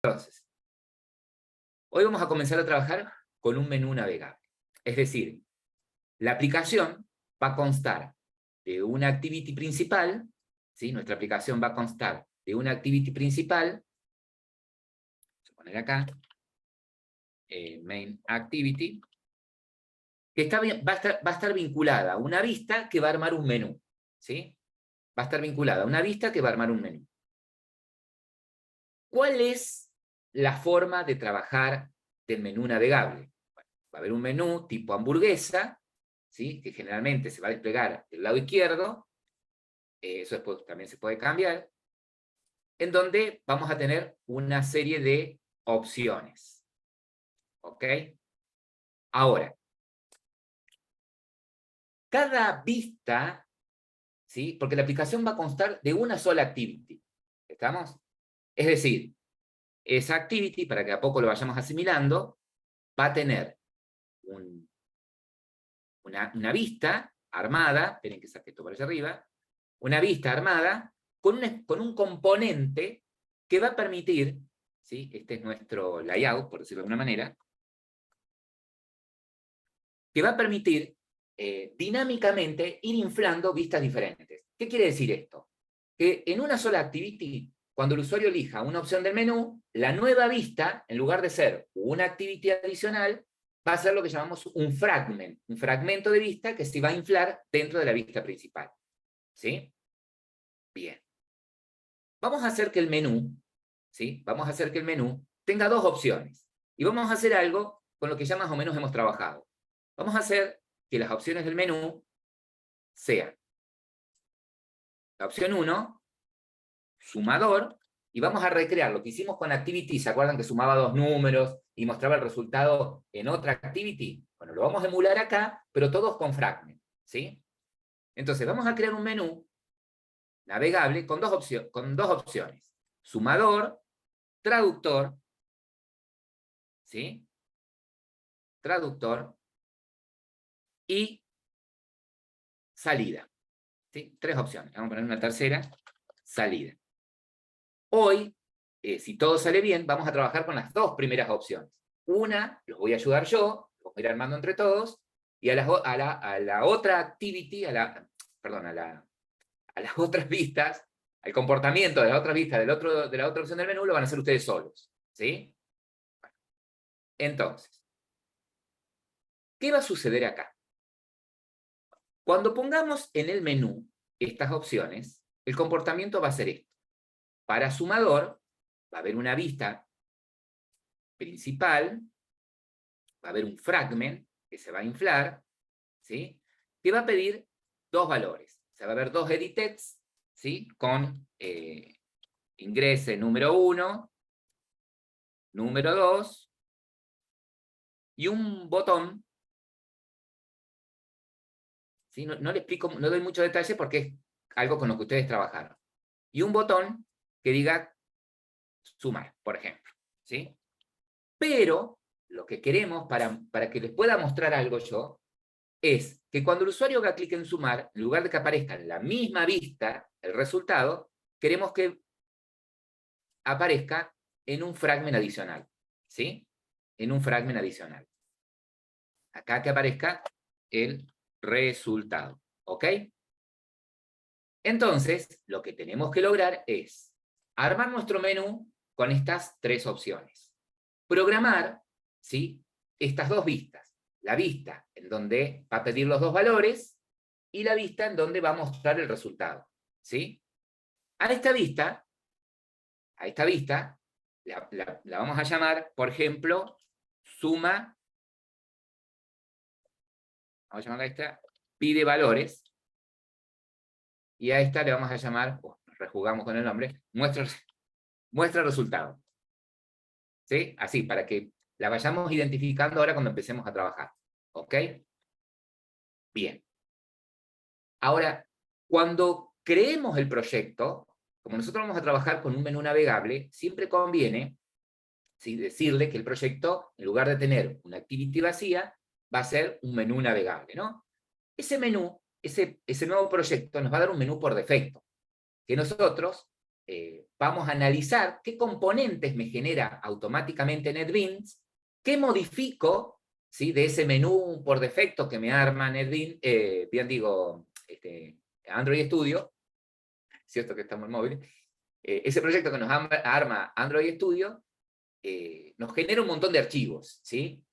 Entonces, hoy vamos a comenzar a trabajar con un menú navegable. Es decir, la aplicación va a constar de una activity principal, ¿sí? Nuestra aplicación va a constar de una activity principal, vamos a poner acá, main activity, que va a estar vinculada a una vista que va a armar un menú, ¿sí? Va a estar vinculada a una vista que va a armar un menú. ¿Cuál es la forma de trabajar del menú navegable? Bueno, va a haber un menú tipo hamburguesa, ¿sí? Que generalmente se va a desplegar del lado izquierdo, eso después también se puede cambiar, en donde vamos a tener una serie de opciones. ¿Ok? Ahora, cada vista, ¿sí? Porque la aplicación va a constar de una sola activity. ¿Estamos? Es decir, esa activity, para que a poco lo vayamos asimilando, va a tener una vista armada, esperen que saque esto por allá arriba, una vista armada con un componente que va a permitir, ¿sí? Este es nuestro layout, por decirlo de alguna manera, que va a permitir dinámicamente ir inflando vistas diferentes. ¿Qué quiere decir esto? Que en una sola activity, cuando el usuario elija una opción del menú, la nueva vista, en lugar de ser una activity adicional, va a ser lo que llamamos un fragmento de vista que se va a inflar dentro de la vista principal. ¿Sí? Bien. Vamos a hacer que el menú, ¿sí? Vamos a hacer que el menú tenga dos opciones. Y vamos a hacer algo con lo que ya más o menos hemos trabajado. Vamos a hacer que las opciones del menú sean la opción 1, sumador, y vamos a recrear lo que hicimos con Activity. ¿Se acuerdan que sumaba dos números y mostraba el resultado en otra Activity? Bueno, lo vamos a emular acá, pero todos con fragment, ¿sí? Entonces, vamos a crear un menú navegable con dos opciones. Sumador, traductor, ¿sí? Traductor y salida. ¿Sí? Tres opciones. Vamos a poner una tercera, salida. Hoy, si todo sale bien, vamos a trabajar con las dos primeras opciones. Una, los voy a ayudar yo, los voy a ir armando entre todos, y a la otra activity, perdón, a las otras vistas, al comportamiento de la otra vista, de la otra opción del menú, lo van a hacer ustedes solos. ¿Sí? Bueno, entonces, ¿qué va a suceder acá? Cuando pongamos en el menú estas opciones, el comportamiento va a ser esto. Para sumador, va a haber una vista principal, va a haber un fragment que se va a inflar, ¿sí? Que va a pedir dos valores. O sea, va a haber dos edit text, ¿sí? Con ingrese número 1, número 2, y un botón, ¿sí? No le explico, no doy mucho detalle porque es algo con lo que ustedes trabajaron. Y un botón que diga sumar, por ejemplo, ¿sí? Pero lo que queremos, para que les pueda mostrar algo yo, es que cuando el usuario haga clic en sumar, en lugar de que aparezca en la misma vista el resultado, queremos que aparezca en un fragment adicional, ¿sí? En un fragment adicional. Acá que aparezca el resultado, ¿ok? Entonces, lo que tenemos que lograr es armar nuestro menú con estas tres opciones. Programar, ¿sí? Estas dos vistas. La vista en donde va a pedir los dos valores y la vista en donde va a mostrar el resultado. ¿Sí? A esta vista la vamos a llamar, por ejemplo, suma, vamos a llamarla a esta, pide valores, y a esta le vamos a llamar, rejugamos con el nombre, muestra resultado. ¿Sí? Así, para que la vayamos identificando ahora cuando empecemos a trabajar. ¿Ok? Bien. Ahora, cuando creemos el proyecto, como nosotros vamos a trabajar con un menú navegable, siempre conviene, ¿sí?, decirle que el proyecto, en lugar de tener una activity vacía, va a ser un menú navegable, ¿no? Ese menú, ese nuevo proyecto nos va a dar un menú por defecto, que nosotros vamos a analizar qué componentes me genera automáticamente NetBeans, qué modifico, ¿sí?, de ese menú por defecto que me arma NetBeans, Android Studio, cierto que estamos en móvil, ese proyecto que nos arma Android Studio, nos genera un montón de archivos, ¿sí?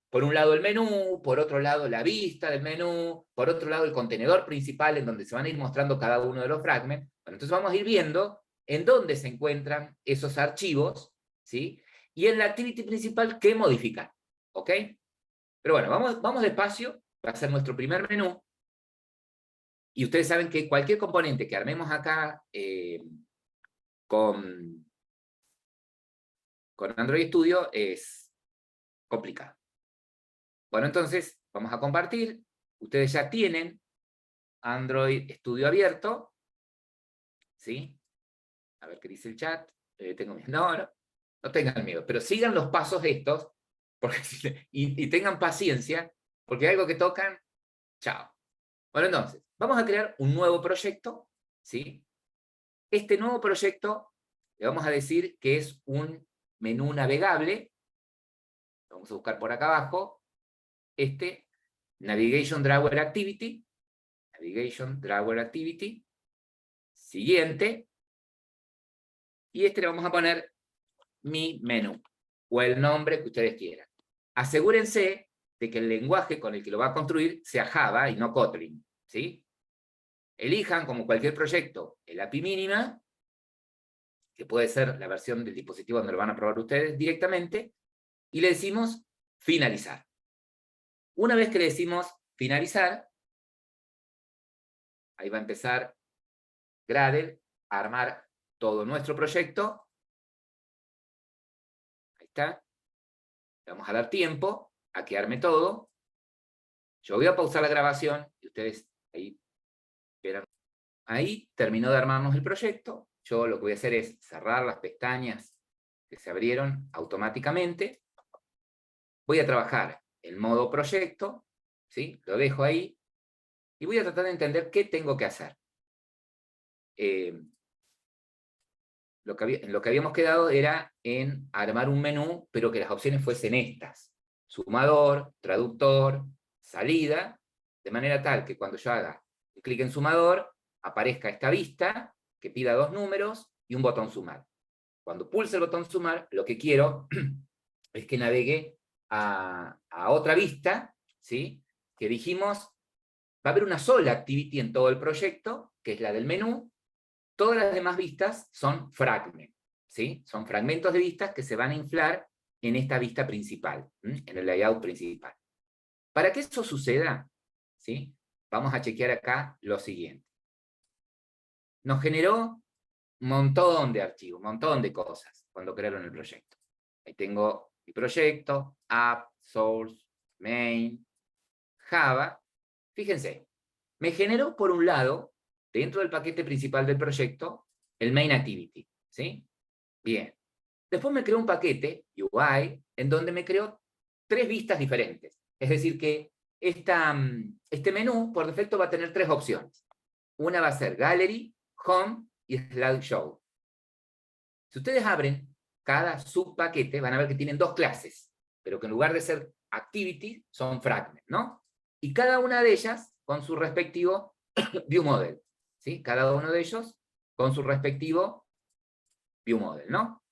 Por un lado el menú, por otro lado la vista del menú, por otro lado el contenedor principal en donde se van a ir mostrando cada uno de los fragments. Bueno, entonces vamos a ir viendo en dónde se encuentran esos archivos, ¿sí? Y en la activity principal, ¿qué modificar? ¿Ok? Pero bueno, vamos despacio, va a ser nuestro primer menú. Y ustedes saben que cualquier componente que armemos acá con Android Studio es complicado. Bueno, entonces, vamos a compartir. Ustedes ya tienen Android Studio abierto. ¿Sí? A ver qué dice el chat. Tengo miedo. No tengan miedo, pero sigan los pasos estos porque, y tengan paciencia, porque algo que tocan, chao. Bueno, entonces, vamos a crear un nuevo proyecto, ¿sí? Este nuevo proyecto le vamos a decir que es un menú navegable. Vamos a buscar por acá abajo. Navigation Drawer Activity. Navigation Drawer Activity. Siguiente. Y le vamos a poner mi menú, o el nombre que ustedes quieran. Asegúrense de que el lenguaje con el que lo va a construir sea Java y no Kotlin, ¿sí? Elijan, como cualquier proyecto, el API mínima, que puede ser la versión del dispositivo donde lo van a probar ustedes directamente, y le decimos finalizar. Una vez que le decimos finalizar, ahí va a empezar Gradle a armar todo nuestro proyecto. Ahí está. Le vamos a dar tiempo a que arme todo. Yo voy a pausar la grabación y ustedes ahí verán. Ahí terminó de armarnos el proyecto. Yo lo que voy a hacer es cerrar las pestañas que se abrieron automáticamente. Voy a trabajar en modo proyecto, ¿sí? Lo dejo ahí y voy a tratar de entender qué tengo que hacer. Lo que habíamos quedado era en armar un menú, pero que las opciones fuesen estas: sumador, traductor, salida, de manera tal que cuando yo haga clic en sumador, aparezca esta vista que pida 2 números y un botón sumar. Cuando pulse el botón sumar, lo que quiero es que navegue a otra vista, ¿sí? Que dijimos, va a haber una sola activity en todo el proyecto, que es la del menú. Todas las demás vistas son fragmentos, ¿sí? Son fragmentos de vistas que se van a inflar en esta vista principal, en el layout principal. Para que eso suceda, ¿sí?, vamos a chequear acá lo siguiente. Nos generó un montón de archivos, un montón de cosas cuando crearon el proyecto. Ahí tengo mi proyecto, app, source, main, Java. Fíjense, me generó por un lado, dentro del paquete principal del proyecto, el main activity, ¿sí? Bien. Después me creó un paquete, UI, en donde me creó 3 vistas diferentes. Es decir que este menú, por defecto, va a tener 3 opciones. Una va a ser Gallery, Home y Slideshow. Si ustedes abren cada subpaquete, van a ver que tienen 2 clases, pero que en lugar de ser Activity, son Fragments, ¿no? Y cada una de ellas con su respectivo ViewModel, ¿sí? Cada uno de ellos con su respectivo ViewModel, ¿no?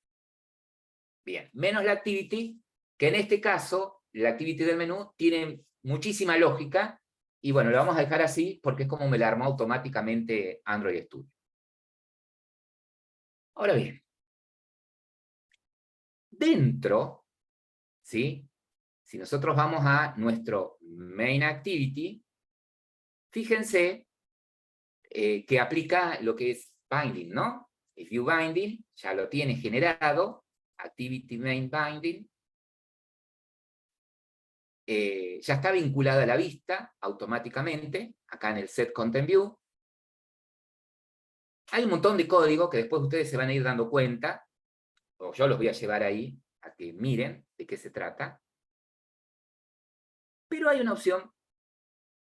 Bien, menos la Activity, que en este caso, la Activity del menú tiene muchísima lógica, y bueno, lo vamos a dejar así porque es como me la armó automáticamente Android Studio. Ahora bien, dentro, ¿sí?, si nosotros vamos a nuestro main activity, fíjense que aplica lo que es binding, ¿no? El view binding ya lo tiene generado, activity main binding, ya está vinculada a la vista automáticamente, acá en el set content view. Hay un montón de código que después ustedes se van a ir dando cuenta, o yo los voy a llevar ahí a que miren de qué se trata. Pero hay una opción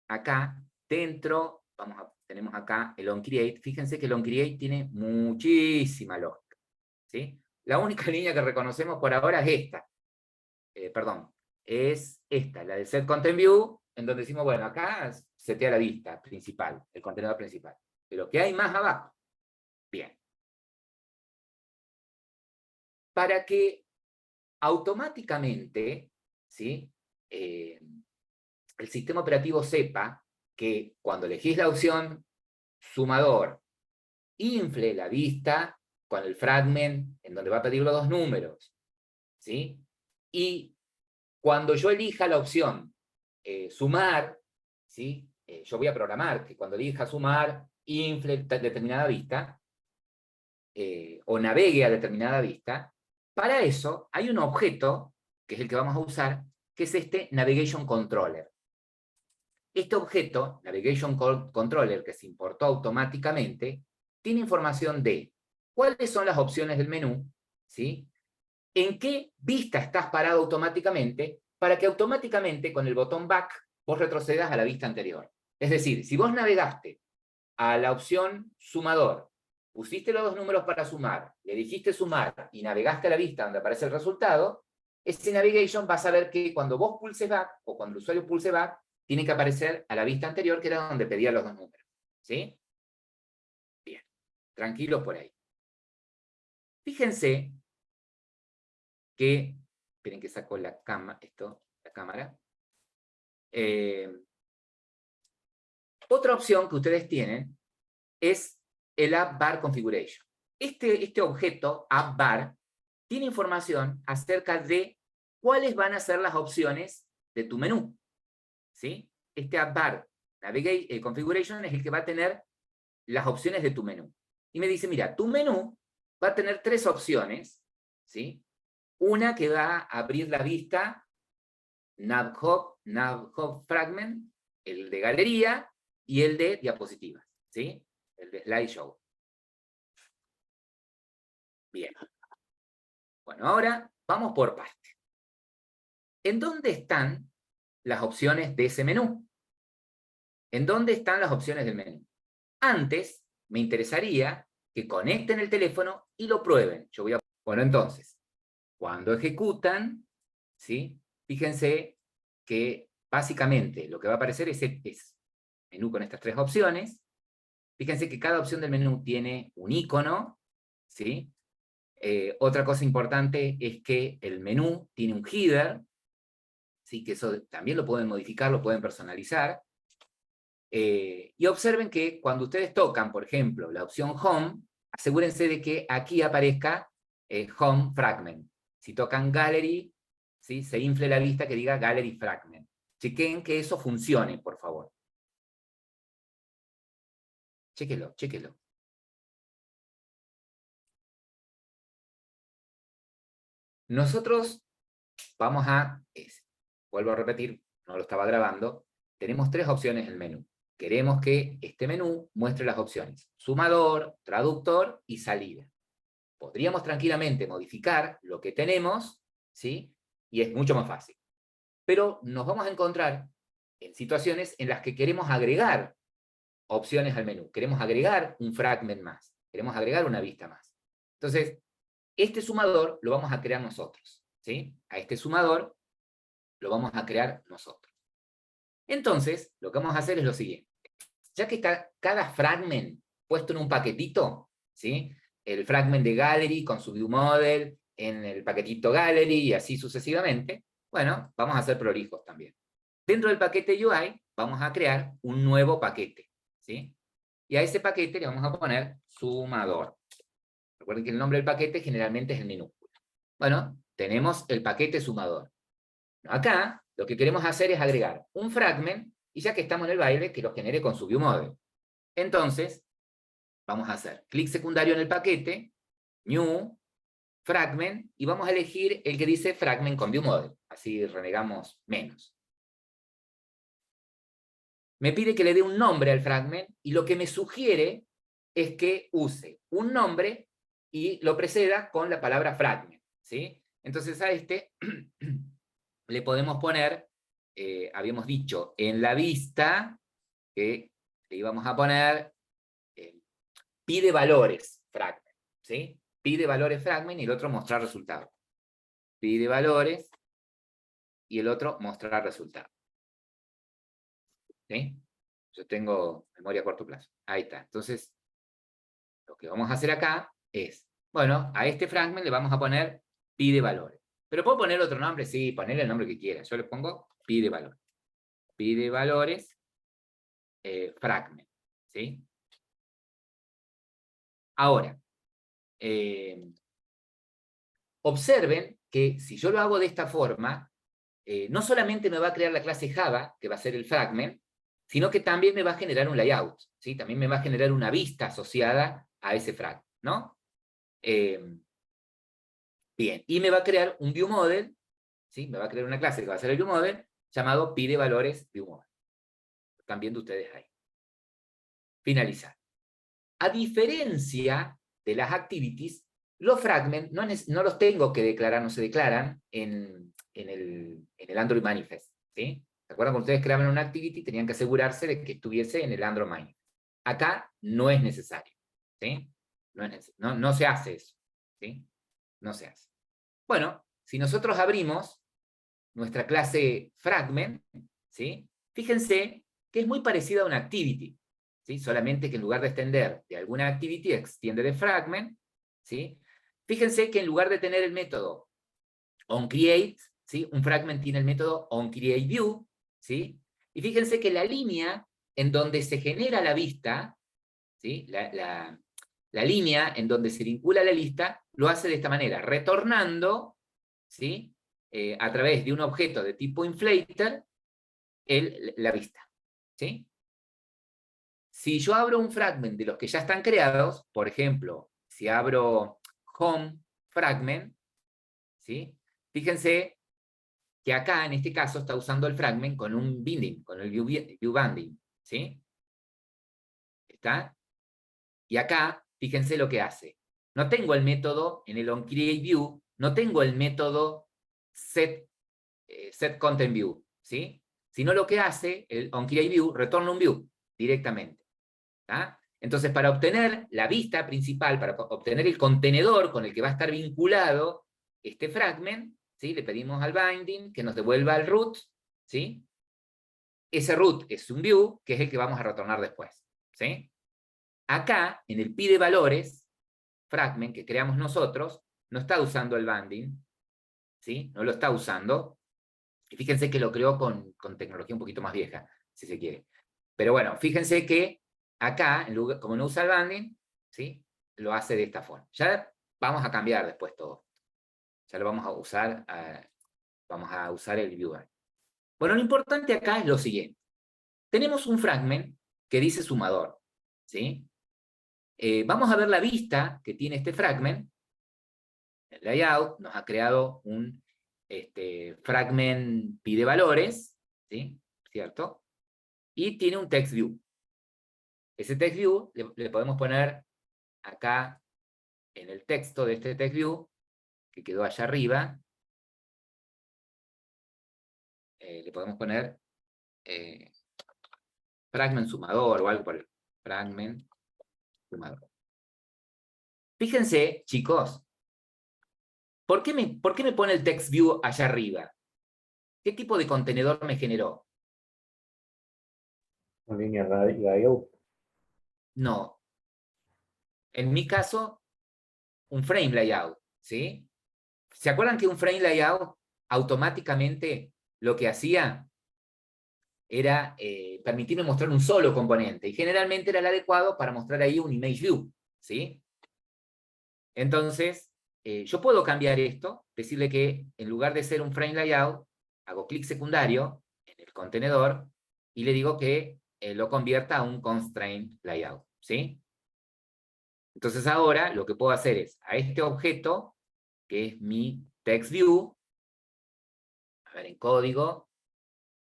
acá, dentro tenemos acá el onCreate. Fíjense que el onCreate tiene muchísima lógica, ¿sí? La única línea que reconocemos por ahora es esta. Perdón, es esta, la del setContentView, en donde decimos, bueno, acá setea la vista principal, el contenedor principal. Pero ¿qué hay más abajo? Bien. Para que automáticamente, ¿sí? El sistema operativo sepa que cuando elegís la opción sumador, infle la vista con el fragment en donde va a pedir los dos números, ¿sí? Y cuando yo elija la opción sumar, ¿sí? Yo voy a programar que cuando elija sumar, infle determinada vista, o navegue a determinada vista. Para eso hay un objeto, que es el que vamos a usar, que es este Navigation Controller. Este objeto, Navigation Controller, que se importó automáticamente, tiene información de cuáles son las opciones del menú, ¿sí? En qué vista estás parado automáticamente, para que automáticamente con el botón Back vos retrocedas a la vista anterior. Es decir, si vos navegaste a la opción sumador, pusiste los dos números para sumar, le dijiste sumar y navegaste a la vista donde aparece el resultado, ese navigation va a saber que cuando vos pulses back, o cuando el usuario pulse back, tiene que aparecer a la vista anterior, que era donde pedía los dos números. ¿Sí? Bien. Tranquilos por ahí. Fíjense que, esperen que saco la cámara. Otra opción que ustedes tienen es el App Bar Configuration. Este objeto, App Bar, tiene información acerca de cuáles van a ser las opciones de tu menú. ¿Sí? Este App Bar Configuration es el que va a tener las opciones de tu menú. Y me dice, mira, tu menú va a tener tres opciones, ¿sí? Una que va a abrir la vista NavHub Fragment, el de galería y el de diapositivas, ¿sí? El de slideshow. Bien. Bueno, ahora vamos por parte. ¿En dónde están las opciones de ese menú? ¿En dónde están las opciones del menú? Antes, me interesaría que conecten el teléfono y lo prueben. Bueno, entonces, cuando ejecutan, ¿sí? Fíjense que básicamente lo que va a aparecer es menú con estas tres opciones. Fíjense que cada opción del menú tiene un icono, ¿sí? Otra cosa importante es que el menú tiene un header, ¿sí? Que eso también lo pueden modificar, lo pueden personalizar. Y observen que cuando ustedes tocan, por ejemplo, la opción Home, asegúrense de que aquí aparezca Home Fragment. Si tocan Gallery, ¿sí? Se infle la vista que diga Gallery Fragment. Chequen que eso funcione, por favor. Chéquelo, chéquelo. Nosotros vamos vuelvo a repetir, no lo estaba grabando, tenemos tres opciones en el menú. Queremos que este menú muestre las opciones: sumador, traductor y salida. Podríamos tranquilamente modificar lo que tenemos, ¿sí? Y es mucho más fácil. Pero nos vamos a encontrar en situaciones en las que queremos agregar opciones al menú. Queremos agregar un fragment más. Queremos agregar una vista más. Entonces, este sumador lo vamos a crear nosotros, ¿sí? A este sumador lo vamos a crear nosotros. Entonces, lo que vamos a hacer es lo siguiente. Ya que está cada fragment puesto en un paquetito, ¿sí? El fragment de Gallery con su view model, en el paquetito Gallery y así sucesivamente, bueno, vamos a ser prolijos también. Dentro del paquete UI vamos a crear un nuevo paquete, ¿sí? Y a ese paquete le vamos a poner sumador. Recuerden que el nombre del paquete generalmente es en minúscula. Bueno, tenemos el paquete sumador. Acá lo que queremos hacer es agregar un fragment, y ya que estamos en el baile, que lo genere con su view model. Entonces, vamos a hacer clic secundario en el paquete, new, fragment, y vamos a elegir el que dice fragment con view model. Así renegamos menos. Me pide que le dé un nombre al fragment, y lo que me sugiere es que use un nombre y lo preceda con la palabra fragment, ¿sí? Entonces a este le podemos poner, habíamos dicho, en la vista, que le íbamos a poner pide valores fragment, ¿sí? Pide valores fragment y el otro mostrar resultados. Pide valores y el otro mostrar resultados. ¿Sí? Yo tengo memoria a corto plazo. Ahí está. Entonces, lo que vamos a hacer acá es, bueno, a este fragment le vamos a poner pide valores. ¿Pero puedo poner otro nombre? Sí, ponerle el nombre que quiera. Yo le pongo pide valores. Pide valores fragment. ¿Sí? Ahora, observen que si yo lo hago de esta forma, no solamente me va a crear la clase Java, que va a ser el fragment, sino que también me va a generar un layout, ¿sí? También me va a generar una vista asociada a ese fragment, ¿no? Bien, y me va a crear un viewModel, ¿sí? Me va a crear una clase que va a ser el viewModel, llamado pide valores viewModel. Lo están viendo ustedes ahí. Finalizar. A diferencia de las activities, los fragments no los tengo que declarar, no se declaran en el Android Manifest, ¿sí? ¿Se acuerdan cuando ustedes creaban una activity? Tenían que asegurarse de que estuviese en el Android Manifest. Acá no es necesario, ¿sí? No se hace eso, ¿sí? No se hace. Bueno, si nosotros abrimos nuestra clase fragment, ¿sí? Fíjense que es muy parecida a una activity, ¿sí? Solamente que en lugar de extender de alguna activity, extiende de fragment, ¿sí? Fíjense que en lugar de tener el método onCreate, ¿sí? Un fragment tiene el método onCreateView, ¿sí? Y fíjense que la línea en donde se genera la vista, ¿sí? La línea en donde se vincula la lista, lo hace de esta manera, retornando, ¿sí? A través de un objeto de tipo inflator, la vista, ¿sí? Si yo abro un fragment de los que ya están creados, por ejemplo, si abro home fragment, ¿sí? Fíjense que acá, en este caso, está usando el fragment con un binding, con el view banding, ¿sí? ¿Está? Y acá, fíjense lo que hace. No tengo el método en el onCreateView, no tengo el método setContentView, ¿sí? Sino lo que hace el onCreateView, retorna un view directamente. ¿tá? Entonces, para obtener la vista principal, para obtener el contenedor con el que va a estar vinculado este fragment, ¿sí? Le pedimos al binding que nos devuelva el root, ¿sí? Ese root es un view, que es el que vamos a retornar después, ¿sí? Acá, en el pide valores, fragment que creamos nosotros, no está usando el binding, ¿sí? No lo está usando. Y fíjense que lo creó con tecnología un poquito más vieja, si se quiere. Pero bueno, fíjense que acá, en lugar, como no usa el banding, ¿sí? Lo hace de esta forma. Ya vamos a cambiar después todo. Ya lo vamos a usar el viewer. Bueno, lo importante acá es lo siguiente. Tenemos un fragment que dice sumador, ¿sí? Vamos a ver la vista que tiene este fragment. El layout nos ha creado un fragment pide valores, ¿sí? ¿Cierto? Y tiene un text view. Ese text view le podemos poner acá en el texto de este text view, que quedó allá arriba, le podemos poner fragment sumador o algo por el fragment sumador. Fíjense, chicos, ¿por qué me pone el text view allá arriba? ¿Qué tipo de contenedor me generó? Una línea layout. No. En mi caso, un frame layout, ¿sí? ¿Se acuerdan que un frame layout automáticamente lo que hacía era permitirme mostrar un solo componente, y generalmente era el adecuado para mostrar ahí un image view, ¿sí? Entonces, yo puedo cambiar esto, decirle que en lugar de ser un frame layout, hago clic secundario en el contenedor y le digo que lo convierta a un constraint layout, ¿sí? Entonces ahora lo que puedo hacer es, a este objeto, que es mi text view, a ver, en código,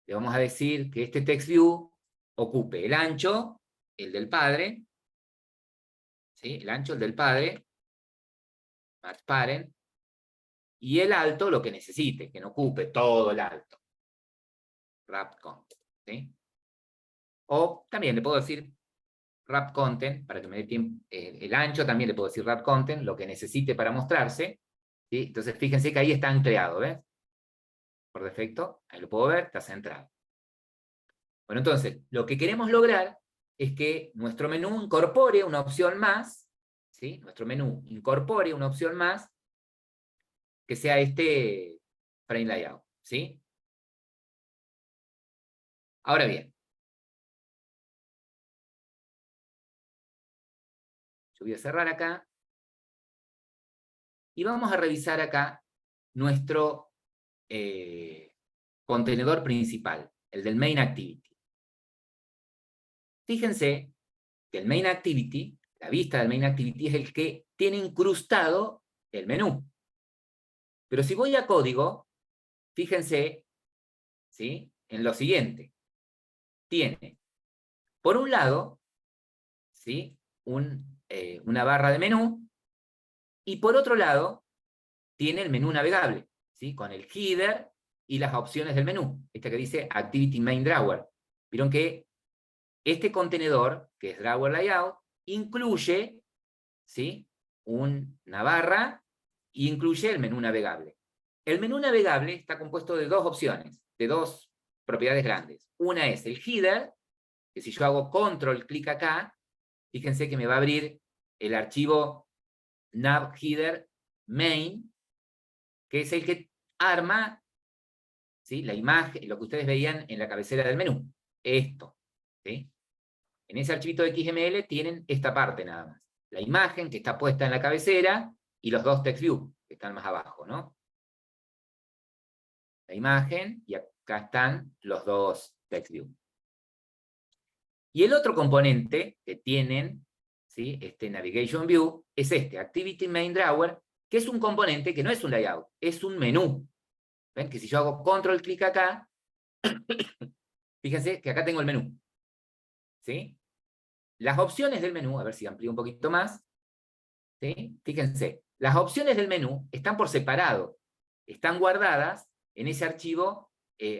le vamos a decir que este text view ocupe el ancho, el del padre, ¿sí? El ancho, el del padre, match parent, y el alto lo que necesite, que no ocupe todo el alto. Wrap content, ¿sí? O también le puedo decir wrap content, para que me dé tiempo, el ancho también le puedo decir wrap content, lo que necesite para mostrarse, ¿sí? Entonces fíjense que ahí está ancleado, ¿ves? Por defecto, ahí lo puedo ver, está centrado. Bueno, entonces, lo que queremos lograr es que nuestro menú incorpore una opción más, ¿sí? Nuestro menú incorpore una opción más que sea este frame layout, ¿sí? Ahora bien, yo voy a cerrar acá y vamos a revisar acá nuestro contenedor principal, el del main activity. Fíjense que el main activity, la vista del main activity es el que tiene incrustado el menú. Pero si voy a código, fíjense, ¿sí?, en lo siguiente. Tiene, por un lado, ¿sí?, una barra de menú, y por otro lado, tiene el menú navegable, ¿sí?, con el header y las opciones del menú. Esta que dice Activity Main Drawer. Vieron que este contenedor, que es Drawer Layout, incluye, ¿sí?, una barra e incluye el menú navegable. El menú navegable está compuesto de dos opciones, de dos propiedades grandes. Una es el header, que si yo hago control, clic acá, fíjense que me va a abrir el archivo navHeader main, que es el que arma, ¿sí?, la imagen, lo que ustedes veían en la cabecera del menú. Esto, ¿sí? En ese archivito de XML tienen esta parte nada más. La imagen que está puesta en la cabecera y los dos text view que están más abajo, ¿no? La imagen y acá están los dos text view. Y el otro componente que tienen, ¿sí?, este Navigation View, es este, Activity Main Drawer, que es un componente que no es un layout, es un menú. ¿Ven? Que si yo hago control clic acá, fíjense que acá tengo el menú. ¿Sí? Las opciones del menú, a ver si amplío un poquito más, ¿sí?, fíjense, las opciones del menú están por separado, están guardadas en ese archivo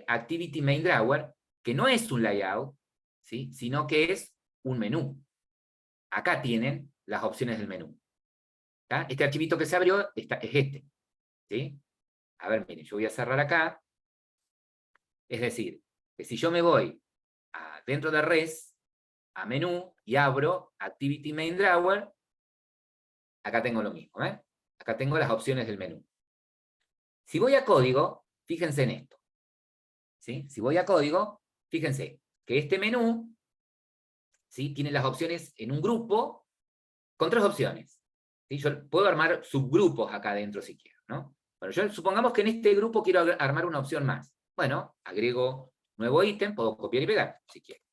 Activity Main Drawer, que no es un layout, ¿sí?, sino que es un menú. Acá tienen las opciones del menú. ¿Tá? Este archivito que se abrió es este. ¿Sí? A ver, miren, yo voy a cerrar acá. Es decir, que si yo me voy dentro de Res, a menú, y abro Activity Main Drawer, acá tengo lo mismo. Acá tengo las opciones del menú. Si voy a código, fíjense en esto. ¿Sí? Si voy a código, fíjense que este menú, ¿sí?, tiene las opciones en un grupo con tres opciones. ¿Sí? Yo puedo armar subgrupos acá adentro si quiero, ¿no? Bueno, yo supongamos que en este grupo quiero armar una opción más. Bueno, agrego nuevo ítem, puedo copiar y pegar si quiero.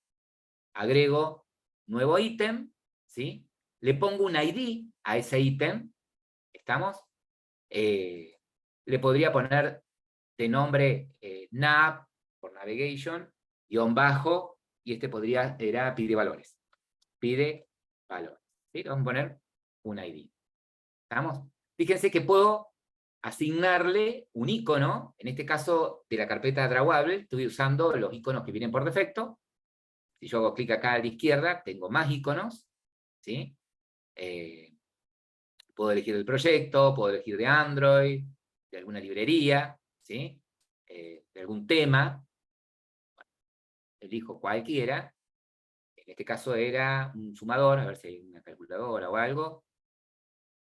Agrego nuevo ítem, ¿sí? Le pongo un ID a ese ítem, ¿estamos? Le podría poner de nombre nav, por navigation, guión bajo, y este era pide valores. Pide valores. ¿Sí? Le vamos a poner un ID. ¿Estamos? Fíjense que puedo asignarle un icono, en este caso de la carpeta drawable, estoy usando los iconos que vienen por defecto. Si yo hago clic acá a la izquierda, tengo más iconos, ¿sí? Puedo elegir el proyecto, puedo elegir de Android, de alguna librería, ¿sí? De algún tema. Bueno, elijo cualquiera. En este caso era un sumador, a ver si hay una calculadora o algo.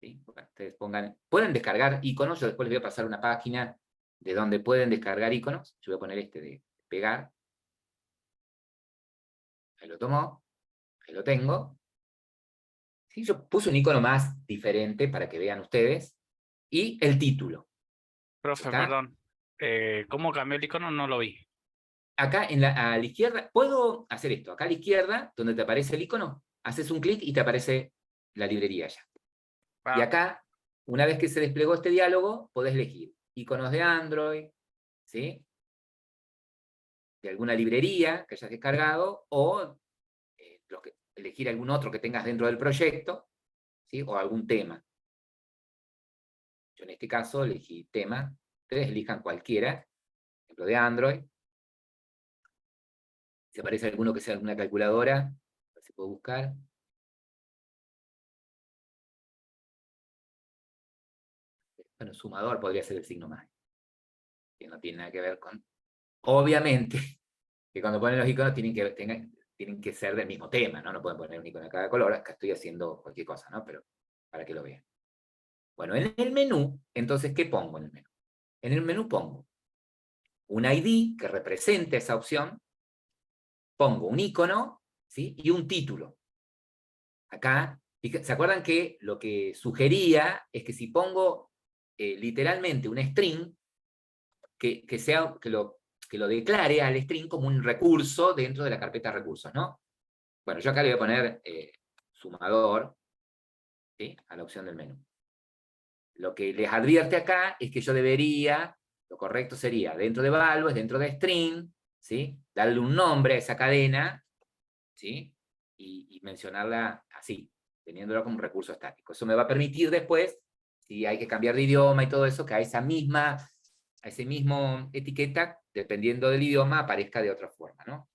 ¿Sí? Ustedes pueden descargar iconos, yo después les voy a pasar una página de donde pueden descargar iconos. Yo voy a poner este de pegar. Ahí lo tomó, ahí lo tengo. ¿Sí? Yo puse un icono más diferente para que vean ustedes. Y el título. Profe, ¿Está? perdón. ¿Cómo cambió el icono? No lo vi. Acá a la izquierda, puedo hacer esto. Acá a la izquierda, donde te aparece el icono, haces un clic y te aparece la librería ya. Y acá, una vez que se desplegó este diálogo, podés elegir iconos de Android, ¿sí?, de alguna librería que hayas descargado, o elegir algún otro que tengas dentro del proyecto, ¿sí?, o algún tema. Yo en este caso elegí tema. Ustedes elijan cualquiera, ejemplo de Android. Si aparece alguno que sea alguna calculadora, a ver si puedo buscar. Bueno, sumador podría ser el signo más, que no tiene nada que ver con... Obviamente, que cuando ponen los iconos tienen que ser del mismo tema, ¿no? No pueden poner un icono de cada color, acá estoy haciendo cualquier cosa, ¿no? Pero para que lo vean. Bueno, en el menú, entonces, ¿qué pongo en el menú? En el menú pongo un ID que represente esa opción, pongo un icono, ¿sí? Y un título. Acá, ¿se acuerdan que lo que sugería es que si pongo literalmente un string, que lo declare al string como un recurso dentro de la carpeta recursos, ¿no? Bueno, yo acá le voy a poner sumador, ¿sí? A la opción del menú. Lo que les advierte acá es que yo debería, lo correcto sería, dentro de values, dentro de string, ¿sí? Darle un nombre a esa cadena, ¿sí? Y mencionarla así, teniéndolo como un recurso estático. Eso me va a permitir después, si hay que cambiar de idioma y todo eso, que a esa mismo etiqueta, dependiendo del idioma, aparezca de otra forma, ¿no?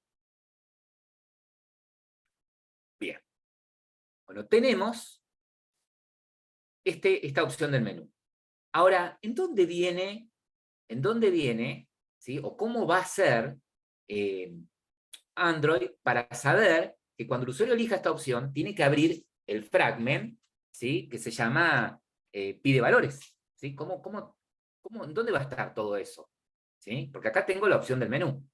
Bien. Bueno, tenemos esta opción del menú. Ahora, ¿en dónde viene, ¿sí? O cómo va a ser Android para saber que cuando el usuario elija esta opción, tiene que abrir el fragment, ¿sí? Que se llama pide valores, ¿sí? ¿En dónde va a estar todo eso? ¿Sí? Porque acá tengo la opción del menú.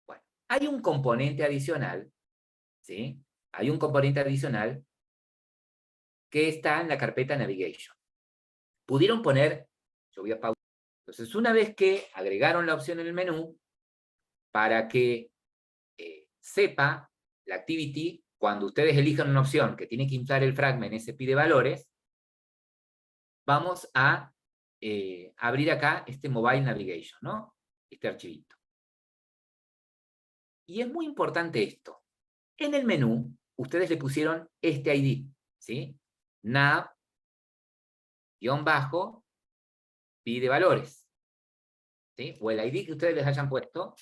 Bueno, hay un componente adicional, ¿sí? Hay un componente adicional que está en la carpeta Navigation. Pudieron poner, yo voy a pausar. Entonces, una vez que agregaron la opción en el menú, para que sepa la activity, cuando ustedes elijan una opción que tiene que inflar el fragment, ese pide valores, vamos a abrir acá este Mobile Navigation, ¿no? Este archivito. Y es muy importante esto. En el menú, ustedes le pusieron este ID, ¿sí? nav-pide valores, ¿sí? O el ID que ustedes les hayan puesto,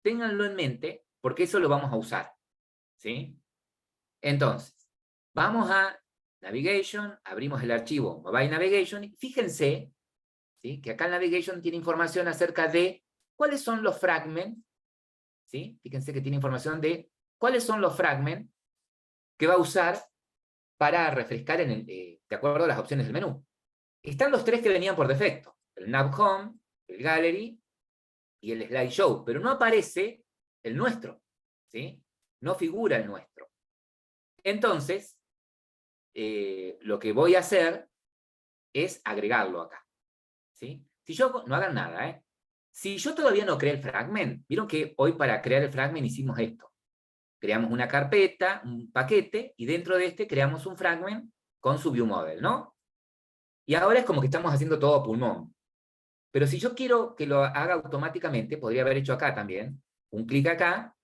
ténganlo en mente, porque eso lo vamos a usar, ¿sí? Entonces, vamos a Navigation, abrimos el archivo Mobile Navigation, y fíjense, ¿sí? Que acá en Navigation tiene información acerca de cuáles son los fragments, ¿sí? Fíjense que tiene información de cuáles son los fragments que va a usar para refrescar de acuerdo a las opciones del menú. Están los tres que venían por defecto, el Nav Home, el Gallery y el Slideshow, pero no aparece el nuestro, ¿sí? No figura el nuestro. Entonces, lo que voy a hacer es agregarlo acá, ¿sí? Si yo, no hagan nada, ¿eh? Si yo todavía no creé el fragment, vieron que hoy para crear el fragment hicimos esto. Creamos una carpeta, un paquete, y dentro de este creamos un fragment con su viewModel, ¿no? Y ahora es como que estamos haciendo todo a pulmón. Pero si yo quiero que lo haga automáticamente, podría haber hecho acá también, un clic acá,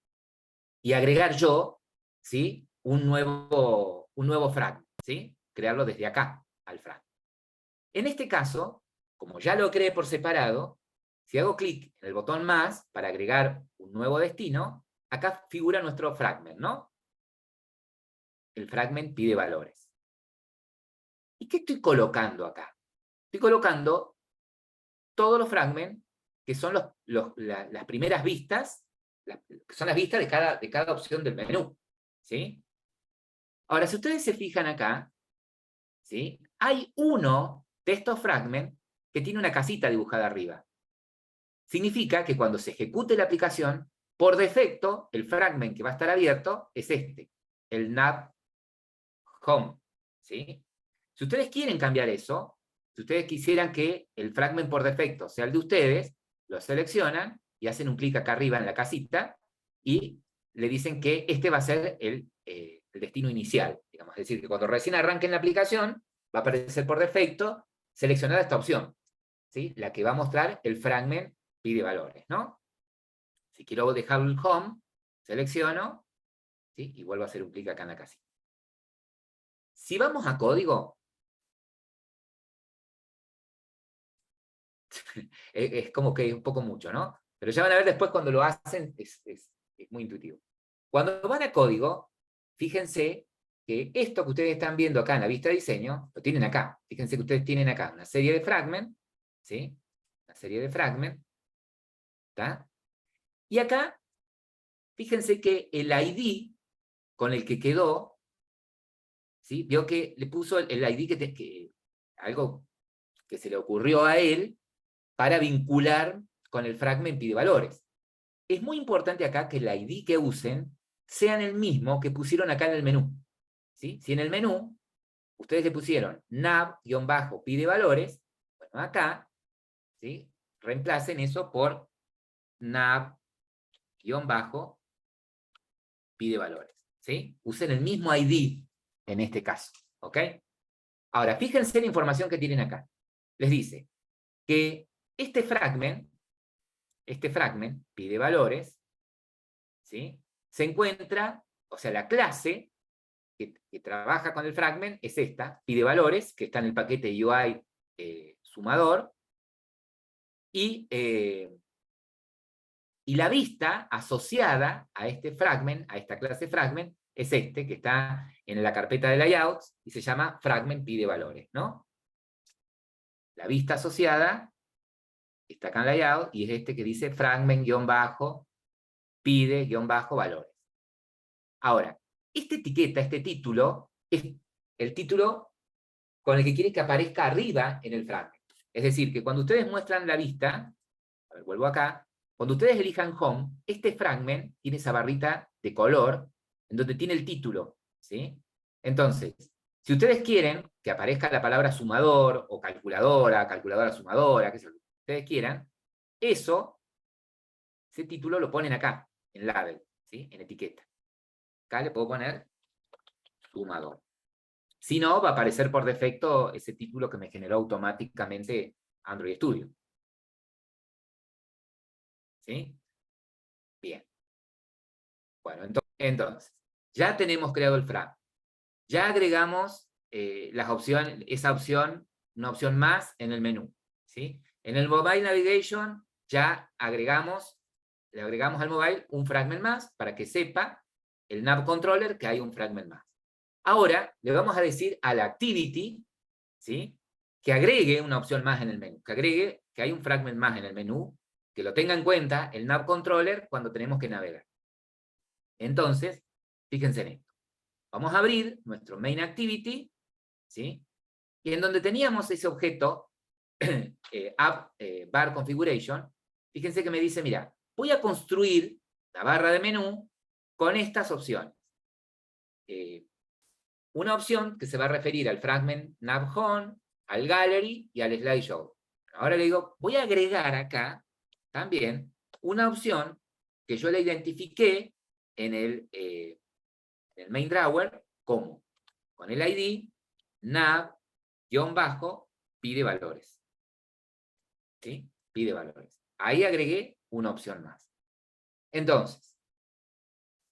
y agregar yo, ¿sí? Un nuevo fragment, ¿sí? Crearlo desde acá, al fragment. En este caso, como ya lo creé por separado, si hago clic en el botón más para agregar un nuevo destino, acá figura nuestro fragment, ¿no? El fragment pide valores. ¿Y qué estoy colocando acá? Estoy colocando todos los fragments que son las primeras vistas, que son las vistas de cada opción del menú, ¿sí? Ahora, si ustedes se fijan acá, ¿sí? Hay uno de estos fragments que tiene una casita dibujada arriba. Significa que cuando se ejecute la aplicación, por defecto, el fragment que va a estar abierto es este, el nav home, ¿sí? Si ustedes quieren cambiar eso, si ustedes quisieran que el fragment por defecto sea el de ustedes, lo seleccionan y hacen un clic acá arriba en la casita y le dicen que este va a ser el destino inicial. Digamos. Es decir, que cuando recién arranquen la aplicación, va a aparecer por defecto seleccionada esta opción, ¿sí? La que va a mostrar el fragment pide valores, ¿no? Si quiero dejar el home, selecciono, ¿sí? Y vuelvo a hacer un clic acá en la casita. Si vamos a código, es como que es un poco mucho, ¿no? Pero ya van a ver después cuando lo hacen, es muy intuitivo. Cuando van a código, fíjense que esto que ustedes están viendo acá en la vista de diseño, lo tienen acá. Fíjense que ustedes tienen acá una serie de fragments, ¿sí? Una serie de fragments, ¿está? Y acá, fíjense que el ID con el que quedó, ¿sí? Vio que le puso el ID algo que se le ocurrió a él para vincular con el fragment pide valores. Es muy importante acá que el ID que usen sean el mismo que pusieron acá en el menú. ¿Sí? Si en el menú ustedes le pusieron nav-pide valores, bueno, acá, ¿sí? Reemplacen eso por nav-pide valores. ¿Sí? Usen el mismo ID en este caso. ¿Ok? Ahora, fíjense la información que tienen acá. Les dice que este fragment pide valores, ¿sí? Se encuentra, o sea, la clase que trabaja con el fragment es esta, pide valores, que está en el paquete UI sumador, y la vista asociada a este fragment, a esta clase fragment, es este, que está en la carpeta de layouts, y se llama fragment pide valores, ¿no? La vista asociada está acá en layout, y es este que dice fragment-pide-valores. Ahora, esta etiqueta, este título, es el título con el que quiere que aparezca arriba en el fragment. Es decir, que cuando ustedes muestran la vista, a ver, vuelvo acá, cuando ustedes elijan Home, este fragment tiene esa barrita de color en donde tiene el título, ¿sí? Entonces, si ustedes quieren que aparezca la palabra sumador, o calculadora, calculadora sumadora, que ustedes quieran, ese título lo ponen acá, en label, ¿sí? En etiqueta. Acá le puedo poner sumador. Si no, va a aparecer por defecto ese título que me generó automáticamente Android Studio. ¿Sí? Bien. Bueno, entonces, ya tenemos creado el fragment. Ya agregamos las opciones, una opción más en el menú. ¿Sí? En el Mobile Navigation ya le agregamos al mobile un fragment más para que sepa el Nav Controller que hay un fragment más. Ahora le vamos a decir a la Activity, ¿sí? Que agregue una opción más en el menú, que agregue que hay un fragment más en el menú, que lo tenga en cuenta el Nav Controller cuando tenemos que navegar. Entonces, fíjense en esto. Vamos a abrir nuestro Main Activity, ¿sí? Y en donde teníamos ese objeto, App Bar Configuration, fíjense que me dice, mira, voy a construir la barra de menú con estas opciones. Una opción que se va a referir al fragment nav home, al gallery y al slideshow. Ahora le digo, voy a agregar acá también una opción que yo le identifiqué en el main drawer como con el ID nav-pide valores. ¿Sí? Pide valores. Ahí agregué una opción más. Entonces,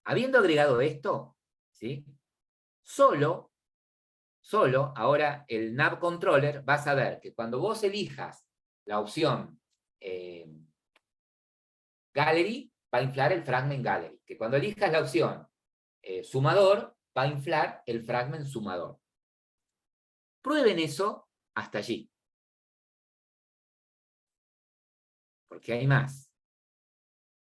habiendo agregado esto, ¿sí? Solo ahora el Nav Controller va a saber que cuando vos elijas la opción Gallery, va a inflar el fragment Gallery. Que cuando elijas la opción Sumador, va a inflar el fragment Sumador. Prueben eso hasta allí. Porque hay más.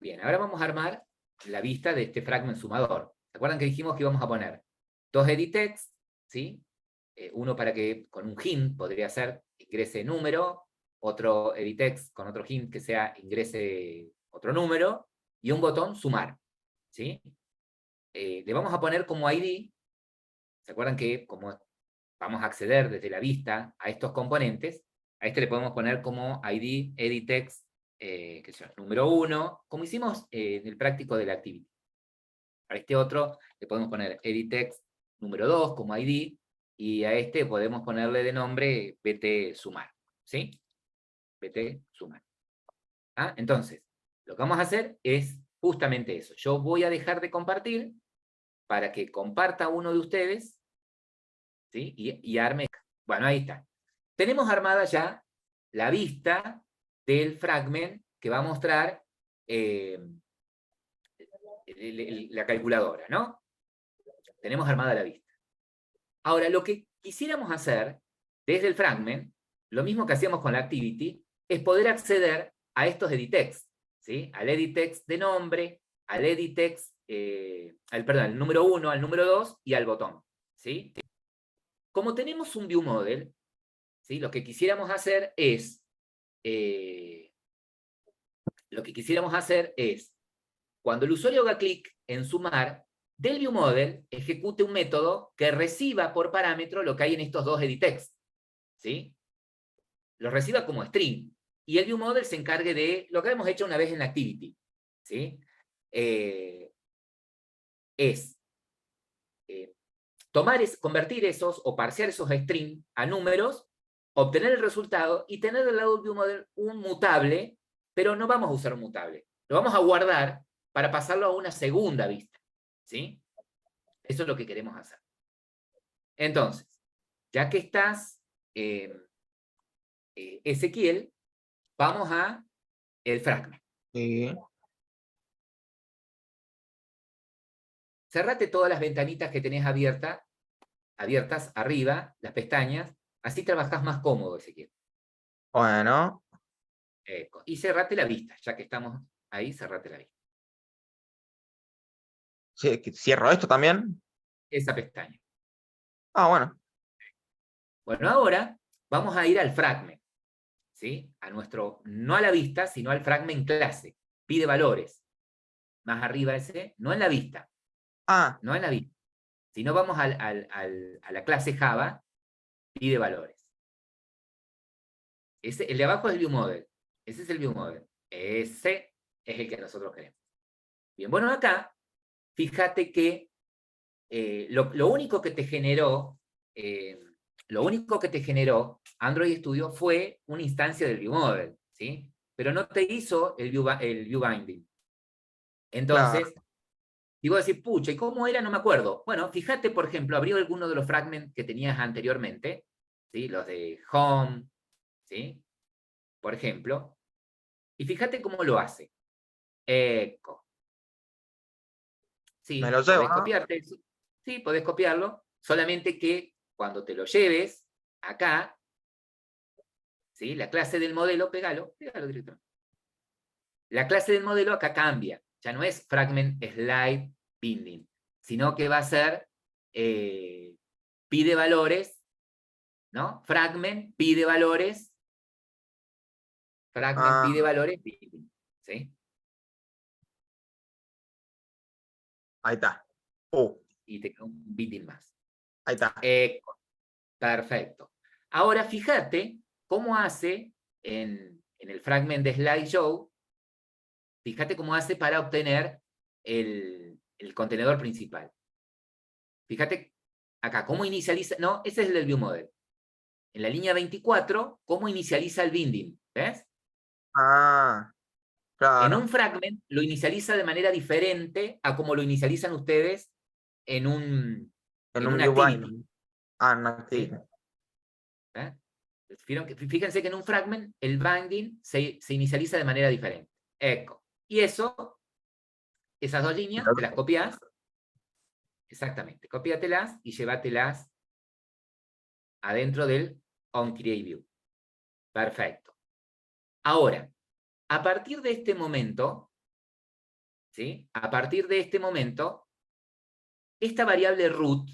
Bien, ahora vamos a armar la vista de este fragment Sumador. ¿Se acuerdan que dijimos que íbamos a poner dos edit text, ¿sí? Uno para que con un hint podría ser ingrese número, otro edit text con otro hint que sea ingrese otro número, y un botón sumar, ¿sí? Le vamos a poner como ID, ¿se acuerdan que como vamos a acceder desde la vista a estos componentes, a este le podemos poner como ID edit text, que sea número 1, como hicimos en el práctico de la activity. A este otro le podemos poner edit text número 2 como ID, y a este podemos ponerle de nombre BT sumar, ¿sí? BT sumar. ¿Ah? Entonces, lo que vamos a hacer es justamente eso. Yo voy a dejar de compartir para que comparta uno de ustedes, ¿sí? Y arme. Bueno, ahí está. Tenemos armada ya la vista del fragment que va a mostrar la calculadora, ¿no? Tenemos armada la vista. Ahora, lo que quisiéramos hacer desde el fragment, lo mismo que hacíamos con la activity, es poder acceder a estos edit text, ¿sí? Al edit text de nombre, al edit text, al número 1, al número 2 y al botón, ¿sí? Como tenemos un view model, ¿sí? Lo que quisiéramos hacer es, cuando el usuario haga clic en sumar, del view model ejecute un método que reciba por parámetro lo que hay en estos dos edit text, ¿sí? Lo reciba como string, y el view model se encargue de lo que hemos hecho una vez en la activity, ¿sí? Convertir esos o parsear esos string a números, obtener el resultado y tener del lado del view model un mutable, pero no vamos a usar un mutable. Lo vamos a guardar para pasarlo a una segunda vista, ¿sí? Eso es lo que queremos hacer. Entonces, ya que estás, Ezequiel, vamos a el fragment. Sí. Cerrate todas las ventanitas que tenés abiertas arriba, las pestañas, así trabajás más cómodo, Ezequiel. Bueno. Y cerrate la vista, ya que estamos ahí, cerrate la vista. Sí, ¿cierro esto también? Esa pestaña. Ah, bueno. Bueno, ahora vamos a ir al fragment, ¿sí? No a la vista, sino al fragment clase. Pide valores. Más arriba ese, no en la vista. Ah, No en la vista. Sino vamos a la clase Java, pide valores. El de abajo es el view model. Ese es el view model. Ese es el que nosotros queremos. Bien, bueno, acá, fíjate que lo único que te generó Android Studio fue una instancia del view model, ¿sí? Pero no te hizo el view binding. Entonces, claro. y vos decís, pucha, ¿y cómo era? No me acuerdo. Bueno, fíjate, por ejemplo, abrió alguno de los fragments que tenías anteriormente, ¿sí? Los de home, ¿sí? Por ejemplo, y fíjate cómo lo hace. Eco. Sí, Me lo llevo, ¿no? Sí, podés copiarlo, solamente que cuando te lo lleves acá, ¿sí? La clase del modelo, pégalo directamente. La clase del modelo acá cambia, ya no es fragment slide binding, sino que va a ser pide valores, ¿no? Fragment pide valores, pide valores, binding, ¿sí? Ahí está. Y te queda un binding más. Ahí está. Perfecto. Ahora fíjate cómo hace en el fragment de slideshow, fíjate cómo hace para obtener el contenedor principal. Fíjate acá, cómo inicializa, no, ese es el del view model. En la línea 24, cómo inicializa el binding, ¿ves? Ah, claro. En un fragment lo inicializa de manera diferente a como lo inicializan ustedes en una view activity. binding. Ah, en una activity. ¿Sí? Fíjense que en un fragment el binding se inicializa de manera diferente. Eco. Y esas dos líneas, te las copias. Exactamente. Cópiatelas y llévatelas adentro del onCreateView. Perfecto. Ahora, a partir de este momento, ¿sí? A partir de este momento, esta variable root,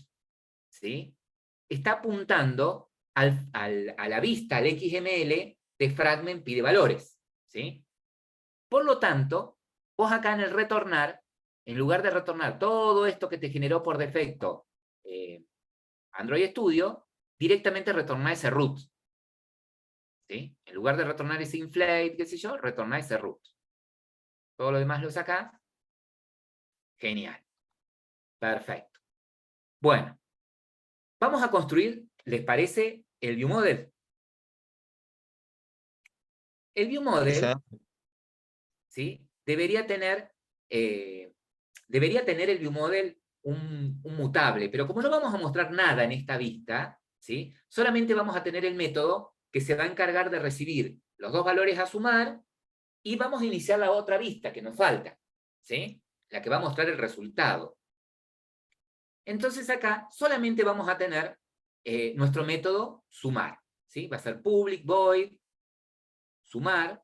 ¿sí? Está apuntando a la vista, al XML de fragment pide valores, ¿sí? Por lo tanto, vos acá en el retornar, en lugar de retornar todo esto que te generó por defecto Android Studio, directamente retorná ese root, ¿sí? En lugar de retornar ese inflate, qué sé yo, retorná ese root. Todo lo demás lo sacás. Genial. Perfecto. Bueno, vamos a construir, ¿les parece el view model? El view model, ¿sí? Debería tener el view model un mutable, pero como no vamos a mostrar nada en esta vista, ¿sí? Solamente vamos a tener el método que se va a encargar de recibir los dos valores a sumar y vamos a iniciar la otra vista que nos falta, ¿sí? la que va a mostrar el resultado. Entonces acá solamente vamos a tener nuestro método sumar, ¿sí? Va a ser public void, sumar,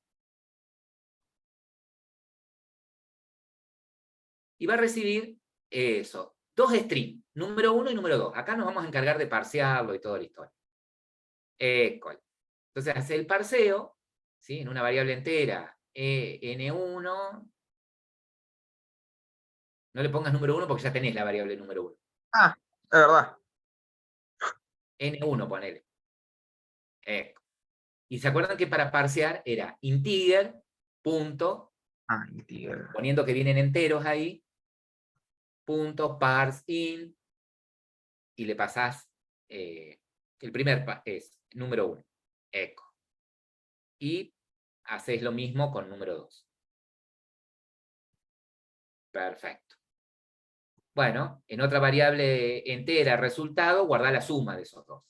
y va a recibir eso, dos strings, número 1 y número 2. Acá nos vamos a encargar de parsearlo y toda la historia. Entonces hace el parseo, ¿sí? En una variable entera, n1, no le pongas número 1 porque ya tenés la variable número 1. Ah, es verdad. n1 ponele. Y se acuerdan que para parsear era integer, punto, Ah, integer. poniendo que vienen enteros ahí, punto, parse in, y le pasás, el primer es número 1, echo. Y haces lo mismo con número 2. Perfecto. Bueno, en otra variable entera resultado, guardá la suma de esos dos.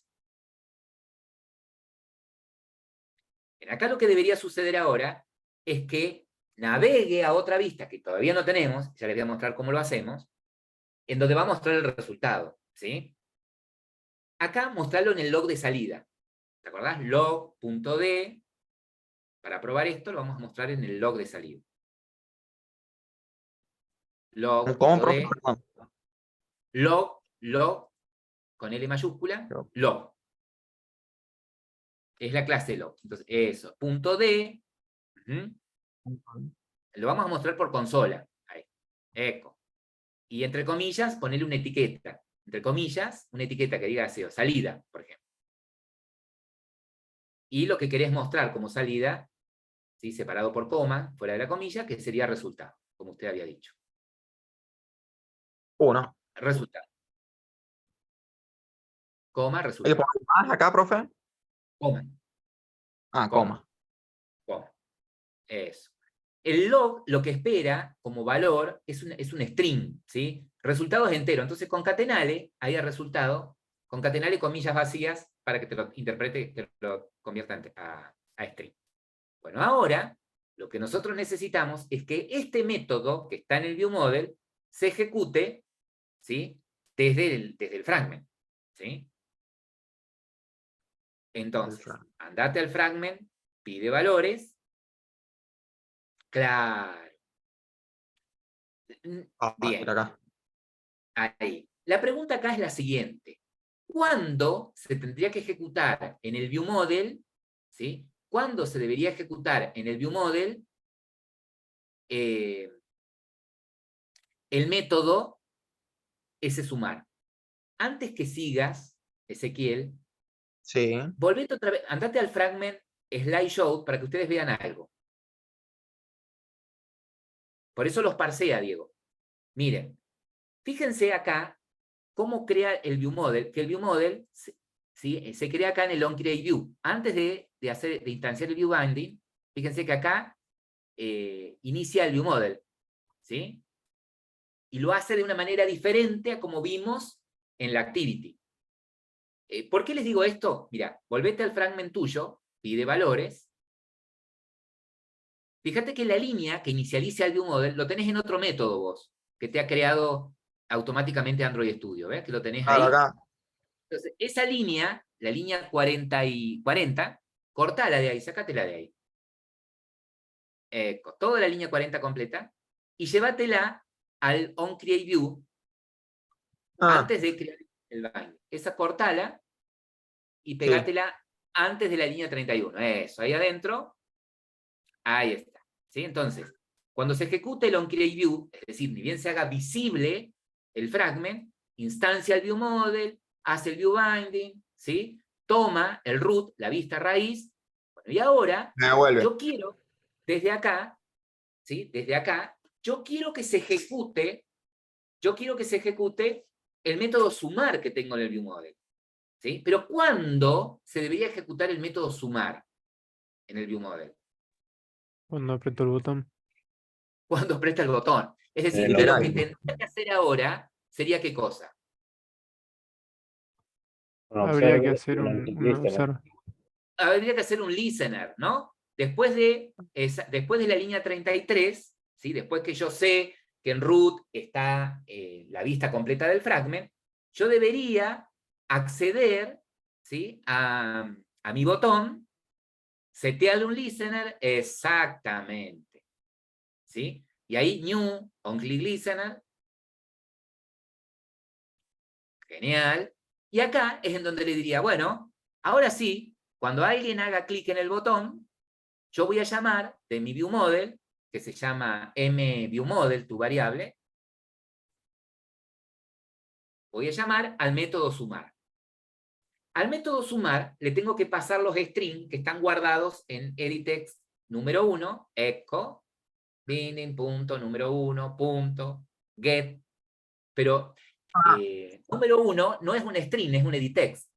Acá lo que debería suceder ahora es que navegue a otra vista que todavía no tenemos, ya les voy a mostrar cómo lo hacemos, en donde va a mostrar el resultado, ¿sí? Acá mostrarlo en el log de salida. ¿Te acordás? Log.d. Para probar esto lo vamos a mostrar en el log de salida. ¿Cómo, profe? Log.d. Perdón. Log, con L mayúscula, log. Es la clase log. Entonces, eso, punto D. Lo vamos a mostrar por consola. Ahí. Eco. Y entre comillas, ponerle una etiqueta. Entre comillas, una etiqueta que diga SEO, salida, por ejemplo. Y lo que querés mostrar como salida, ¿sí? Separado por coma, fuera de la comilla, que sería resultado, como usted había dicho. 1. Resultado. Coma, ¿Hay que resultado. poner más acá, profe? Coma. Ah, coma. Coma. Eso. El log lo que espera como valor es un string, ¿sí? Resultado es entero. Entonces concatenale, ahí el resultado, concatenale comillas vacías para que te lo interprete, te lo convierta a string. Bueno, ahora lo que nosotros necesitamos es que este método que está en el viewModel se ejecute, ¿sí? Desde el fragment, ¿sí? Entonces, andate al fragment, pide valores. Claro. Bien. Mira acá. Ahí. La pregunta acá es la siguiente. ¿Cuándo se tendría que ejecutar en el viewModel? ¿Sí? ¿Cuándo se debería ejecutar en el viewModel el método sSumar? Antes que sigas, Ezequiel, Sí. volvete otra vez, andate al fragment slideshow para que ustedes vean algo. Por eso los parsea, Diego. Miren, fíjense acá cómo crea el viewModel, que el viewModel ¿sí? Se crea acá en el onCreateView. Antes de instanciar el viewBinding, fíjense que acá inicia el viewModel, ¿sí? Y lo hace de una manera diferente a como vimos en la activity. ¿Por qué les digo esto? Mira, volvete al fragment tuyo, pide valores. Fíjate que la línea que inicializa el viewModel lo tenés en otro método vos, que te ha creado automáticamente Android Studio, ¿ves? Que lo tenés ahí. Acá. Entonces, esa línea, la línea 40, cortala de ahí, sacátela de ahí. Toda la línea 40 completa, y llévatela al onCreateView antes de crear el bind. Esa cortala y pegátela antes de la línea 31. Eso, ahí adentro. Ahí está. ¿Sí? Entonces, cuando se ejecute el onCreateView, es decir, ni bien se haga visible el fragment, instancia el viewModel, hace el viewBinding, ¿sí? Toma el root, la vista raíz. Bueno, y ahora, Me devuelve. yo quiero, desde acá, ¿sí? Desde acá, yo quiero que se ejecute el método sumar que tengo en el viewModel, ¿sí? Pero ¿cuándo se debería ejecutar el método sumar en el viewModel? Cuando aprieto el botón. Cuando aprieta el botón. Es decir, El que lo que lógico. tendría que hacer ahora sería ¿qué cosa? Habría que hacer un un listener. observe. Habría que hacer un listener, ¿no? Después de la línea 33, ¿sí? Después que yo sé que en root está la vista completa del fragment, yo debería acceder, ¿sí?, a mi botón, setearle un listener, exactamente, ¿sí? Y ahí new, on click listener, genial, y acá es en donde le diría, bueno, ahora sí, cuando alguien haga clic en el botón, yo voy a llamar de mi viewModel, que se llama mViewModel, tu variable, voy a llamar al método sumar. Al método sumar le tengo que pasar los strings que están guardados en edittext número 1, echo, binding, punto, número 1, punto, get, pero número 1 no es un string, es un edittext,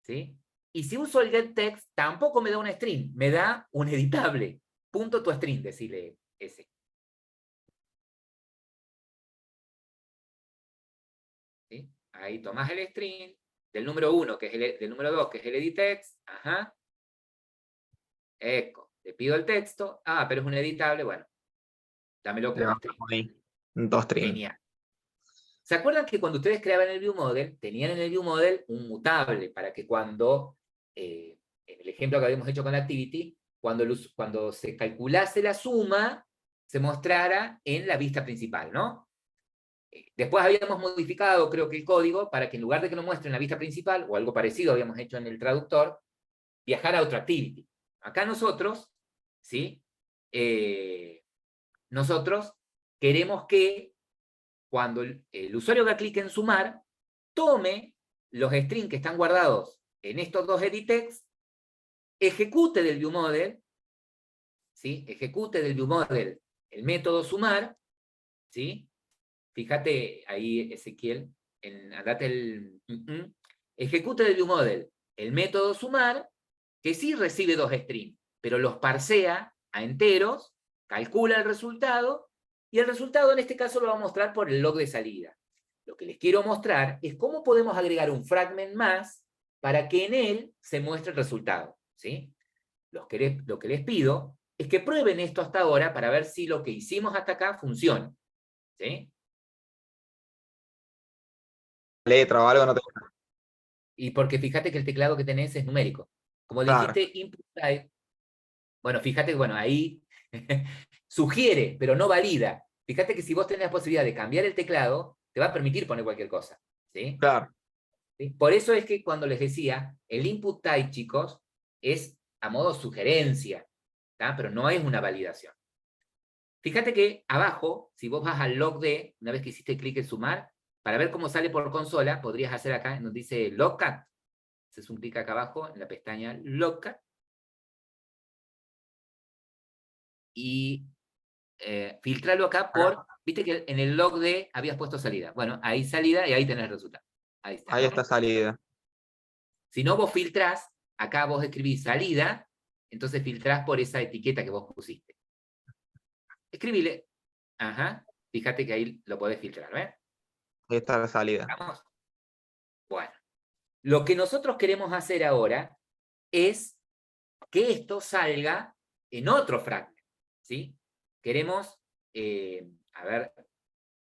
¿sí? Y si uso el getText, tampoco me da un string, me da un editable, punto tu string, decirle ese. ¿Sí? Ahí tomás el string del número 1, que es del número 2, que es el edittext, ajá, echo, le pido el texto, pero es un editable, bueno, dámelo como string. Ahí, dos strings. Genial. ¿Se acuerdan que cuando ustedes creaban el viewModel, tenían en el viewModel un mutable para que cuando, en el ejemplo que habíamos hecho con Activity, cuando se calculase la suma, se mostrara en la vista principal, ¿no? Después habíamos modificado, creo que el código, para que en lugar de que lo muestre en la vista principal, o algo parecido habíamos hecho en el traductor, viajara a otra Activity. Acá nosotros, ¿sí? Nosotros queremos que cuando el usuario haga clic en sumar, tome los strings que están guardados en estos dos edittext, ejecute del viewModel, ¿sí? Ejecute del viewModel el método sumar, ¿sí? Fíjate ahí, Ezequiel, andate ejecute del viewModel el método sumar, que sí recibe dos strings, pero los parsea a enteros, calcula el resultado, y el resultado en este caso lo va a mostrar por el log de salida. Lo que les quiero mostrar es cómo podemos agregar un fragment más para que en él se muestre el resultado, ¿sí? Lo que les pido es que prueben esto hasta ahora para ver si lo que hicimos hasta acá funciona, ¿sí? Letra o algo no te... Y porque fíjate que el teclado que tenés es numérico. Como Claro. dijiste input type, bueno, fíjate que bueno, ahí sugiere, pero no valida. Fíjate que si vos tenés la posibilidad de cambiar el teclado, te va a permitir poner cualquier cosa, ¿sí? Claro. ¿Sí? Por eso es que cuando les decía, el input type, chicos, es a modo sugerencia, ¿tá? Pero no es una validación. Fíjate que abajo, si vos vas al log de, una vez que hiciste clic en sumar, para ver cómo sale por consola, podrías hacer acá, donde dice logcat. Haces un clic acá abajo, en la pestaña logcat. Y filtrarlo acá por, viste que en el log de habías puesto salida. Bueno, ahí salida y ahí tenés el resultado. Ahí está. Ahí está salida. Si no, vos filtrás, acá vos escribís salida, entonces filtrás por esa etiqueta que vos pusiste. Escribile. Ajá. Fíjate que ahí lo podés filtrar, ¿ves? Ahí está la salida. ¿Vamos? Bueno. Lo que nosotros queremos hacer ahora es que esto salga en otro fragment, ¿sí? Queremos, a ver,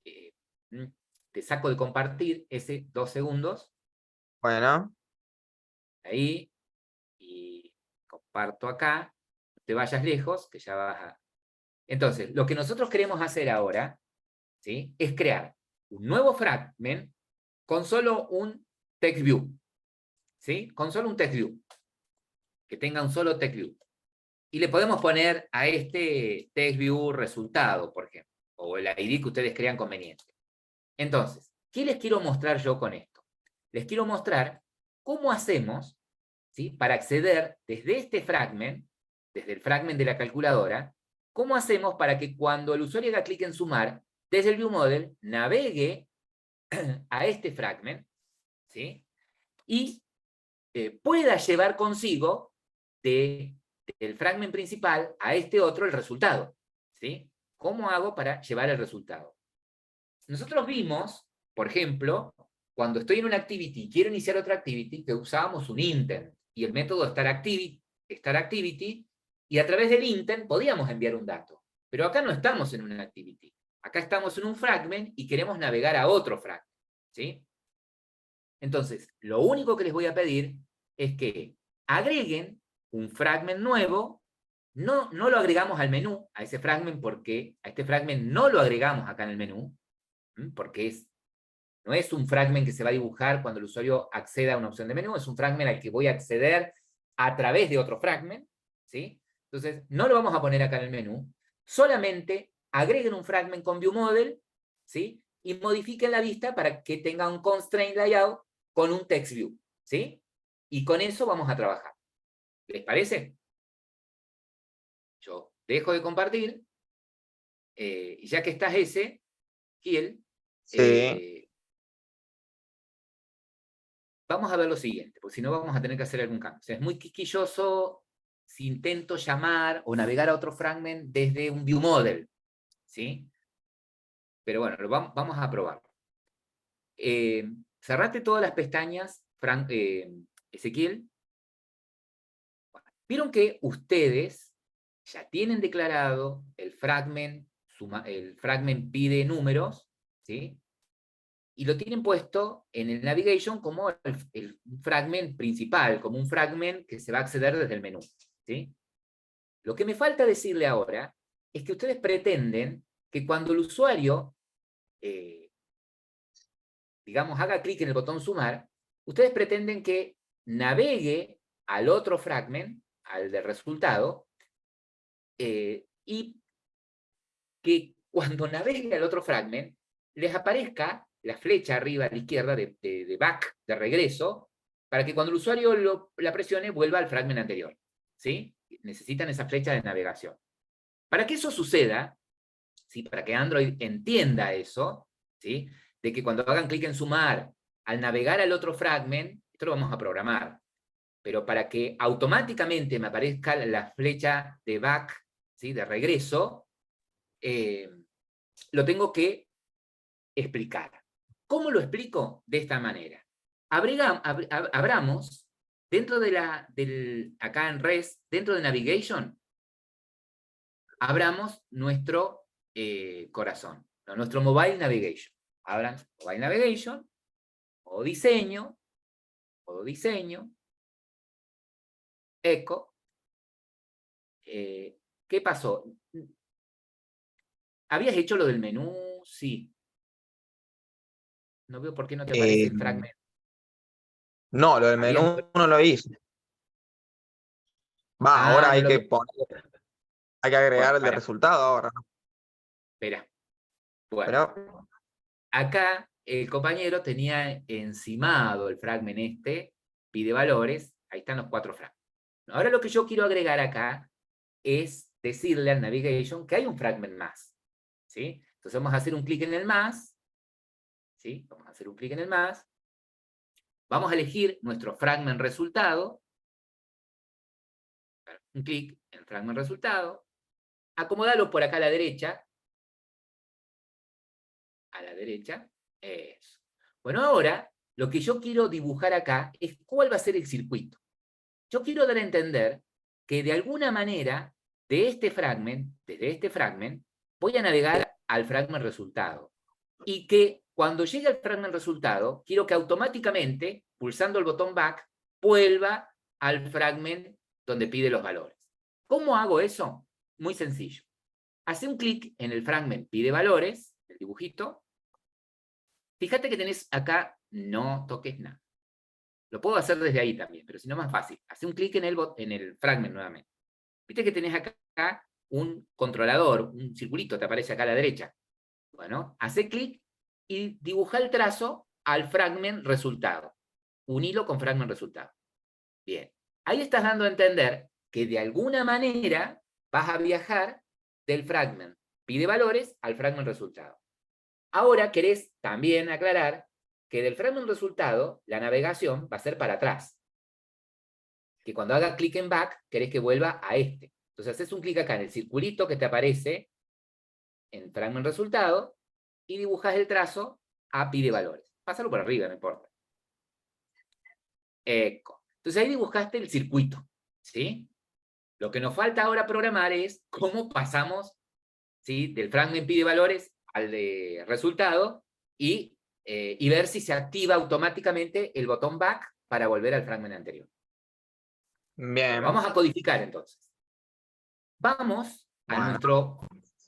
te saco de compartir ese 2 segundos. Bueno. Ahí, y comparto acá, no te vayas lejos, que ya vas a... Entonces, lo que nosotros queremos hacer ahora, ¿sí?, es crear un nuevo fragment con solo un text view, ¿sí? Con solo un text view, que tenga un solo text view. Y le podemos poner a este text view resultado, por ejemplo, o el ID que ustedes crean conveniente. Entonces, ¿qué les quiero mostrar yo con esto? Les quiero mostrar cómo hacemos, ¿sí?, para acceder desde este fragment, desde el fragment de la calculadora, cómo hacemos para que cuando el usuario haga clic en sumar, desde el viewModel, navegue a este fragment, ¿sí?, y pueda llevar consigo del fragment principal a este otro el resultado, ¿sí? ¿Cómo hago para llevar el resultado? Nosotros vimos, por ejemplo, cuando estoy en una activity y quiero iniciar otra activity, que usábamos un intent y el método startActivity, y a través del intent podíamos enviar un dato. Pero acá no estamos en una activity. Acá estamos en un fragment y queremos navegar a otro fragment, ¿sí? Entonces, lo único que les voy a pedir es que agreguen un fragment nuevo. No lo agregamos al menú, a ese fragment, porque a este fragment no lo agregamos acá en el menú, porque no es un fragment que se va a dibujar cuando el usuario acceda a una opción de menú, es un fragment al que voy a acceder a través de otro fragment, ¿sí? Entonces, no lo vamos a poner acá en el menú, solamente agreguen un fragment con ViewModel, ¿sí? Y modifiquen la vista para que tenga un constraint layout con un text view, ¿sí? Y con eso vamos a trabajar. ¿Les parece? Yo dejo de compartir, y ya que estás ese, Kiel, Sí. vamos a ver lo siguiente, porque si no vamos a tener que hacer algún cambio. O sea, es muy quisquilloso si intento llamar o navegar a otro fragment desde un ViewModel, ¿sí? Pero bueno, vamos a probarlo. Cerrate todas las pestañas, Ezequiel. Vieron que ustedes ya tienen declarado el fragment pide números, ¿sí? Y lo tienen puesto en el navigation como el fragment principal, como un fragment que se va a acceder desde el menú, ¿sí? Lo que me falta decirle ahora es que ustedes pretenden que cuando el usuario, digamos, haga clic en el botón sumar, ustedes pretenden que navegue al otro fragment, al del resultado, y que cuando navegue al otro fragment, les aparezca la flecha arriba a la izquierda de back, de regreso, para que cuando el usuario la presione vuelva al fragment anterior, ¿sí? Necesitan esa flecha de navegación. Para que eso suceda, ¿sí? Para que Android entienda eso, ¿sí? De que cuando hagan clic en sumar, al navegar al otro fragment, esto lo vamos a programar, pero para que automáticamente me aparezca la flecha de back, ¿sí? De regreso, lo tengo que explicar. ¿Cómo lo explico? De esta manera. Abramos, dentro de acá en REST, dentro de Navigation, abramos nuestro corazón, no, nuestro Mobile Navigation. Abran Mobile Navigation, modo diseño, eco. ¿Qué pasó? ¿Habías hecho lo del menú? Sí. No veo por qué no te aparece el fragment. No, lo del menú no lo hice. Ahora hay que hay que agregar el de resultado ahora, ¿no? Espera. Bueno, Pero acá el compañero tenía encimado el fragment pide valores, ahí están los 4 fragmentos. Ahora lo que yo quiero agregar acá es decirle al navigation que hay un fragment más, ¿sí? Entonces vamos a hacer un clic en el más, ¿sí? Vamos a hacer un clic en el más, vamos a elegir nuestro fragment resultado, un clic en fragment resultado, acomodarlo por acá a la derecha, eso. Bueno, ahora lo que yo quiero dibujar acá es cuál va a ser el circuito. Yo quiero dar a entender que de alguna manera, desde este fragment, voy a navegar al fragment resultado. Y que cuando llegue al fragment resultado, quiero que automáticamente, pulsando el botón back, vuelva al fragment donde pide los valores. ¿Cómo hago eso? Muy sencillo. Hace un clic en el fragment pide valores, el dibujito. Fíjate que tenés acá, no toques nada. Lo puedo hacer desde ahí también, pero si no, más fácil. Hace un clic en el fragment nuevamente. Viste que tenés acá un controlador, un circulito, te aparece acá a la derecha. Bueno, hace clic y dibuja el trazo al fragment resultado. Un hilo con fragment resultado. Bien. Ahí estás dando a entender que de alguna manera vas a viajar del fragment pide valores al fragment resultado. Ahora querés también aclarar que del fragment resultado, la navegación va a ser para atrás. Que cuando haga clic en back, querés que vuelva a este. Entonces haces un clic acá en el circulito que te aparece en fragment resultado y dibujas el trazo a pide valores. Pásalo por arriba, no importa. Eco. Entonces ahí dibujaste el circuito, ¿sí? Lo que nos falta ahora programar es cómo pasamos, ¿sí? Del fragment pide valores al de resultado y ver si se activa automáticamente el botón back para volver al fragment anterior. Bien. Vamos a codificar entonces. Vamos a Bueno. nuestro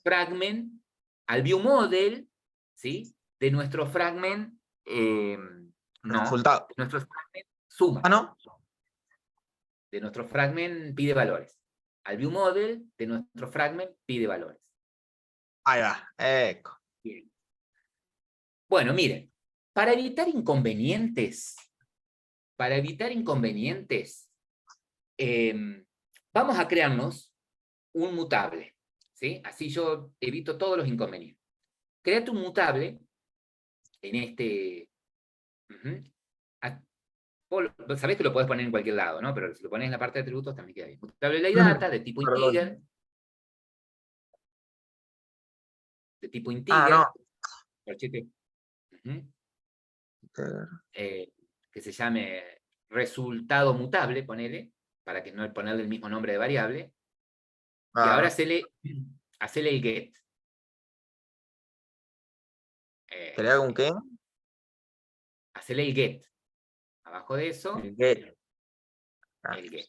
fragment, al view model, ¿sí? De nuestro fragment, no, Resultado. de nuestro fragment suma. Ah, ¿no? De nuestro fragment pide valores. Al view model de nuestro fragment pide valores. Ahí va. Eco. Bien. Bueno, miren, para evitar inconvenientes, vamos a crearnos un mutable, ¿sí? Así yo evito todos los inconvenientes. Créate un mutable en este... Sabés que lo podés poner en cualquier lado, ¿no? Pero si lo pones en la parte de atributos también queda bien. Mutable lay data de tipo integer. De tipo integer. Ah, no. Corchete. Que se llame resultado mutable, ponele, para que no ponerle el mismo nombre de variable. Y ahora hacele el get. ¿Que le haga un qué? Hacele el get. Abajo de eso, El get. el get.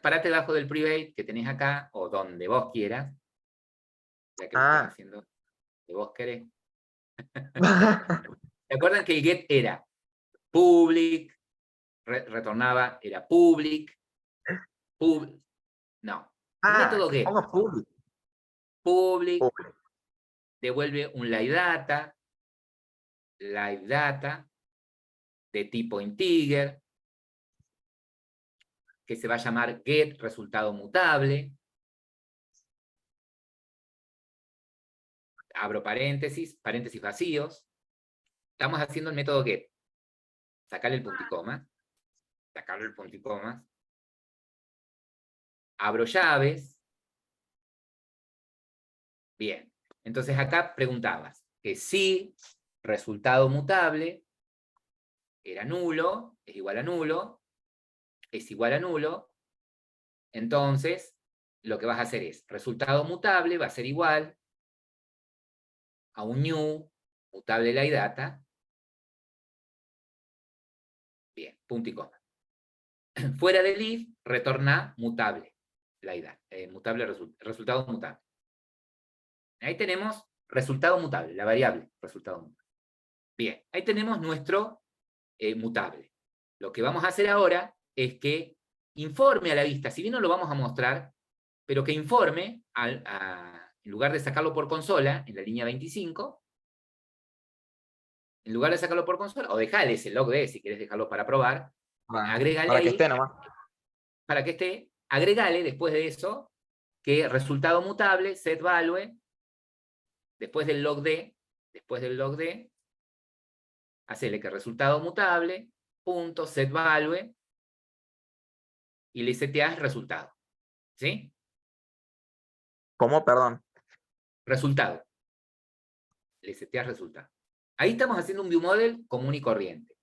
Parate debajo del private que tenés acá, o donde vos quieras. Ya que lo estás haciendo que vos querés. ¿Se acuerdan que el get era public? Retornaba, era public. No. El método get. Public. Devuelve un live data de tipo integer, que se va a llamar get resultado mutable. Abro paréntesis vacíos. Estamos haciendo el método get. Sacarle el punticoma. Sacarle el punticoma. Abro llaves. Bien. Entonces acá preguntabas que si resultado mutable era nulo, es igual a nulo, es igual a nulo, entonces lo que vas a hacer es resultado mutable va a ser igual a un new mutable lay data. Bien, punto y coma. Fuera del if, retorna mutable lay data, resultado mutable. Ahí tenemos resultado mutable, la variable resultado mutable. Bien, ahí tenemos nuestro mutable. Lo que vamos a hacer ahora es que informe a la vista, si bien no lo vamos a mostrar, pero que informe, en lugar de sacarlo por consola, en la línea 25, en lugar de sacarlo por consola, o dejale ese logd si querés dejarlo para probar, agrégale para ahí, que esté nomás. Para que esté, agregale después de eso, que resultado mutable, set value, después del logd, hacele que resultado mutable, punto, set value, y le seteás resultado. ¿Sí? ¿Cómo? Perdón. Resultado. Le seteás resultado. Ahí estamos haciendo un viewModel común y corriente.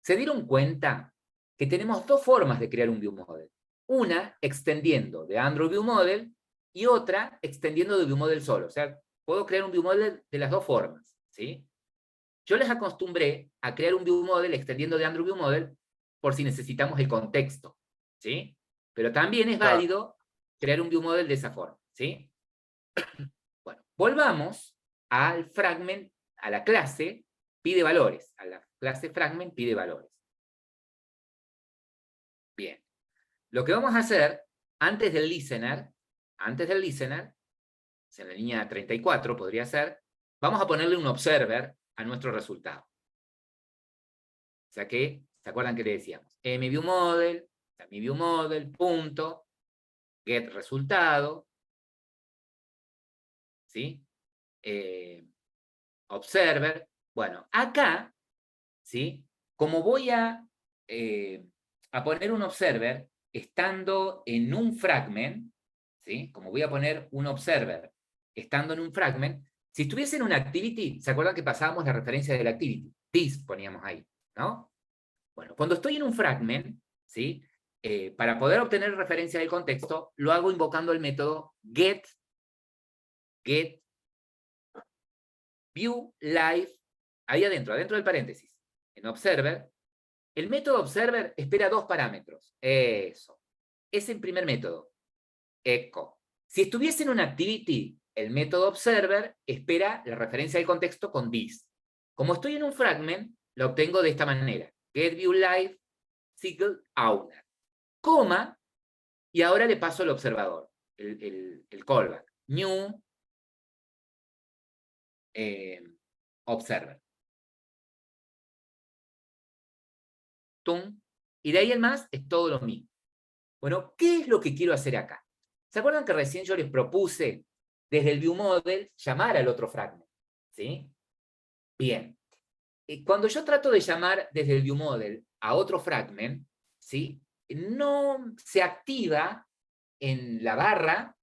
¿Se dieron cuenta que tenemos dos formas de crear un viewModel? Una, extendiendo de Android viewModel, y otra, extendiendo de viewModel solo. O sea, puedo crear un viewModel de las dos formas. ¿Sí? Yo les acostumbré a crear un viewModel extendiendo de Android viewModel por si necesitamos el contexto. ¿Sí? Pero también es válido crear un viewModel de esa forma. ¿Sí? Bueno, volvamos al fragment, a la clase pide valores. A la clase fragment pide valores. Bien. Lo que vamos a hacer, antes del listener, en la línea 34 podría ser, vamos a ponerle un observer a nuestro resultado. O sea que, ¿se acuerdan que le decíamos? mViewModel, mi viewModel, punto, get resultado, ¿sí? Observer. Bueno, acá, ¿sí? Como voy a poner un observer estando en un fragment, ¿sí? Como voy a poner un observer estando en un fragment, si estuviese en una activity, ¿se acuerdan que pasábamos la referencia de la activity? This poníamos ahí, ¿no? Bueno, cuando estoy en un fragment, ¿sí? Para poder obtener referencia del contexto, lo hago invocando el método get view live, ahí adentro del paréntesis, en observer, el método observer espera 2 parámetros. Eso. Es el primer método. Echo. Si estuviese en una activity, el método observer espera la referencia del contexto con this. Como estoy en un fragment, lo obtengo de esta manera. GetViewLive, SQL owner. Coma, y ahora le paso al observador, el callback. New observer. Tum. Y de ahí en más es todo lo mismo. Bueno, ¿qué es lo que quiero hacer acá? ¿Se acuerdan que recién yo les propuse desde el viewModel llamar al otro fragment? ¿Sí? Bien. Cuando yo trato de llamar desde el viewModel a otro fragment, ¿sí? No se activa en la barra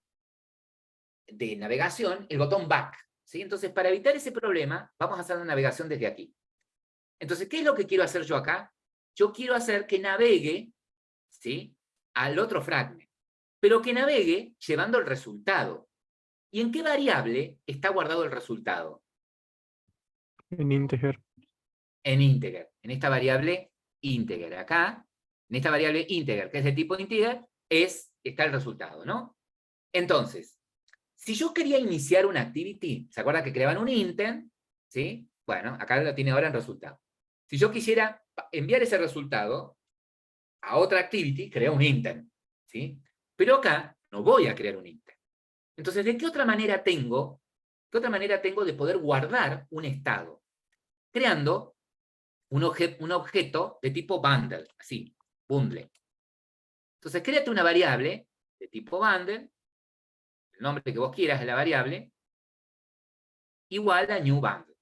de navegación el botón back. ¿Sí? Entonces, para evitar ese problema, vamos a hacer la navegación desde aquí. Entonces, ¿qué es lo que quiero hacer yo acá? Yo quiero hacer que navegue, ¿sí?, al otro fragment, pero que navegue llevando el resultado. ¿Y en qué variable está guardado el resultado? En integer. En integer, en esta variable integer. Acá, en esta variable integer, que es de tipo integer, está el resultado, ¿no? Entonces, si yo quería iniciar una activity, ¿se acuerdan que creaban un intent? ¿Sí? Bueno, acá lo tiene ahora en resultado. Si yo quisiera enviar ese resultado a otra activity, creo un intent, ¿sí? Pero acá no voy a crear un intent. Entonces, ¿de qué otra manera tengo de poder guardar un estado? Creando un objeto de tipo bundle, así, bundle. Entonces, créate una variable de tipo bundle, el nombre que vos quieras de la variable, igual a new bundle.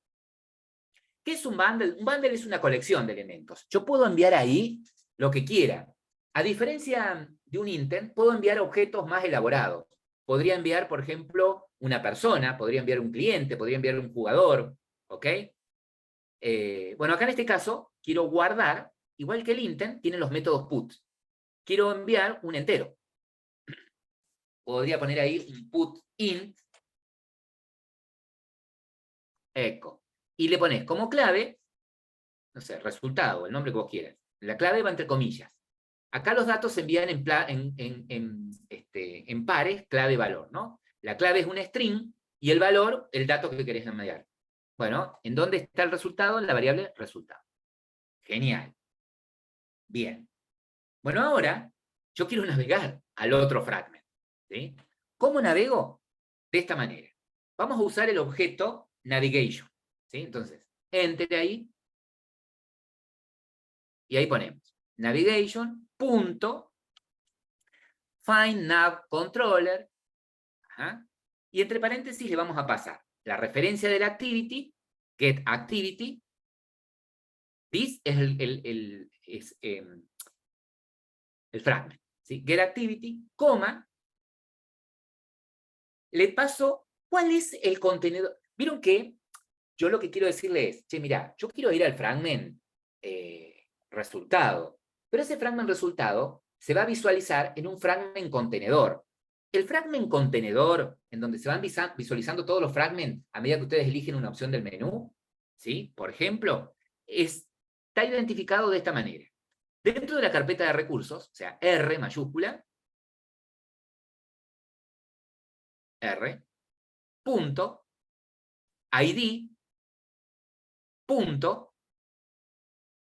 ¿Qué es un bundle? Un bundle es una colección de elementos. Yo puedo enviar ahí lo que quiera. A diferencia de un intent, puedo enviar objetos más elaborados. Podría enviar, por ejemplo, una persona, podría enviar un cliente, podría enviar un jugador, ¿ok? Bueno, acá en este caso, quiero guardar, igual que el intent, tiene los métodos put. Quiero enviar un entero. Podría poner ahí un put int, echo. Y le pones como clave, no sé, resultado, el nombre que vos quieras. La clave va entre comillas. Acá los datos se envían en pares, clave-valor, ¿no? La clave es un string y el valor, el dato que querés enviar. Bueno, ¿en dónde está el resultado? En la variable resultado. Genial. Bien. Bueno, ahora yo quiero navegar al otro fragment. ¿Sí? ¿Cómo navego? De esta manera. Vamos a usar el objeto navigation. ¿Sí? Entonces, enter ahí. Y ahí ponemos navigation, punto, find nav controller. Ajá, y entre paréntesis le vamos a pasar la referencia de la activity, get activity. This es el fragment. ¿Sí? Get activity, coma. Le paso, ¿cuál es el contenedor? Vieron que yo lo que quiero decirle es, che, mira, yo quiero ir al fragment resultado, pero ese fragment resultado se va a visualizar en un fragment contenedor. El fragment contenedor, en donde se van visualizando todos los fragments a medida que ustedes eligen una opción del menú, ¿sí? Por ejemplo, está identificado de esta manera. Dentro de la carpeta de recursos, o sea, R mayúscula, R, punto, ID, punto,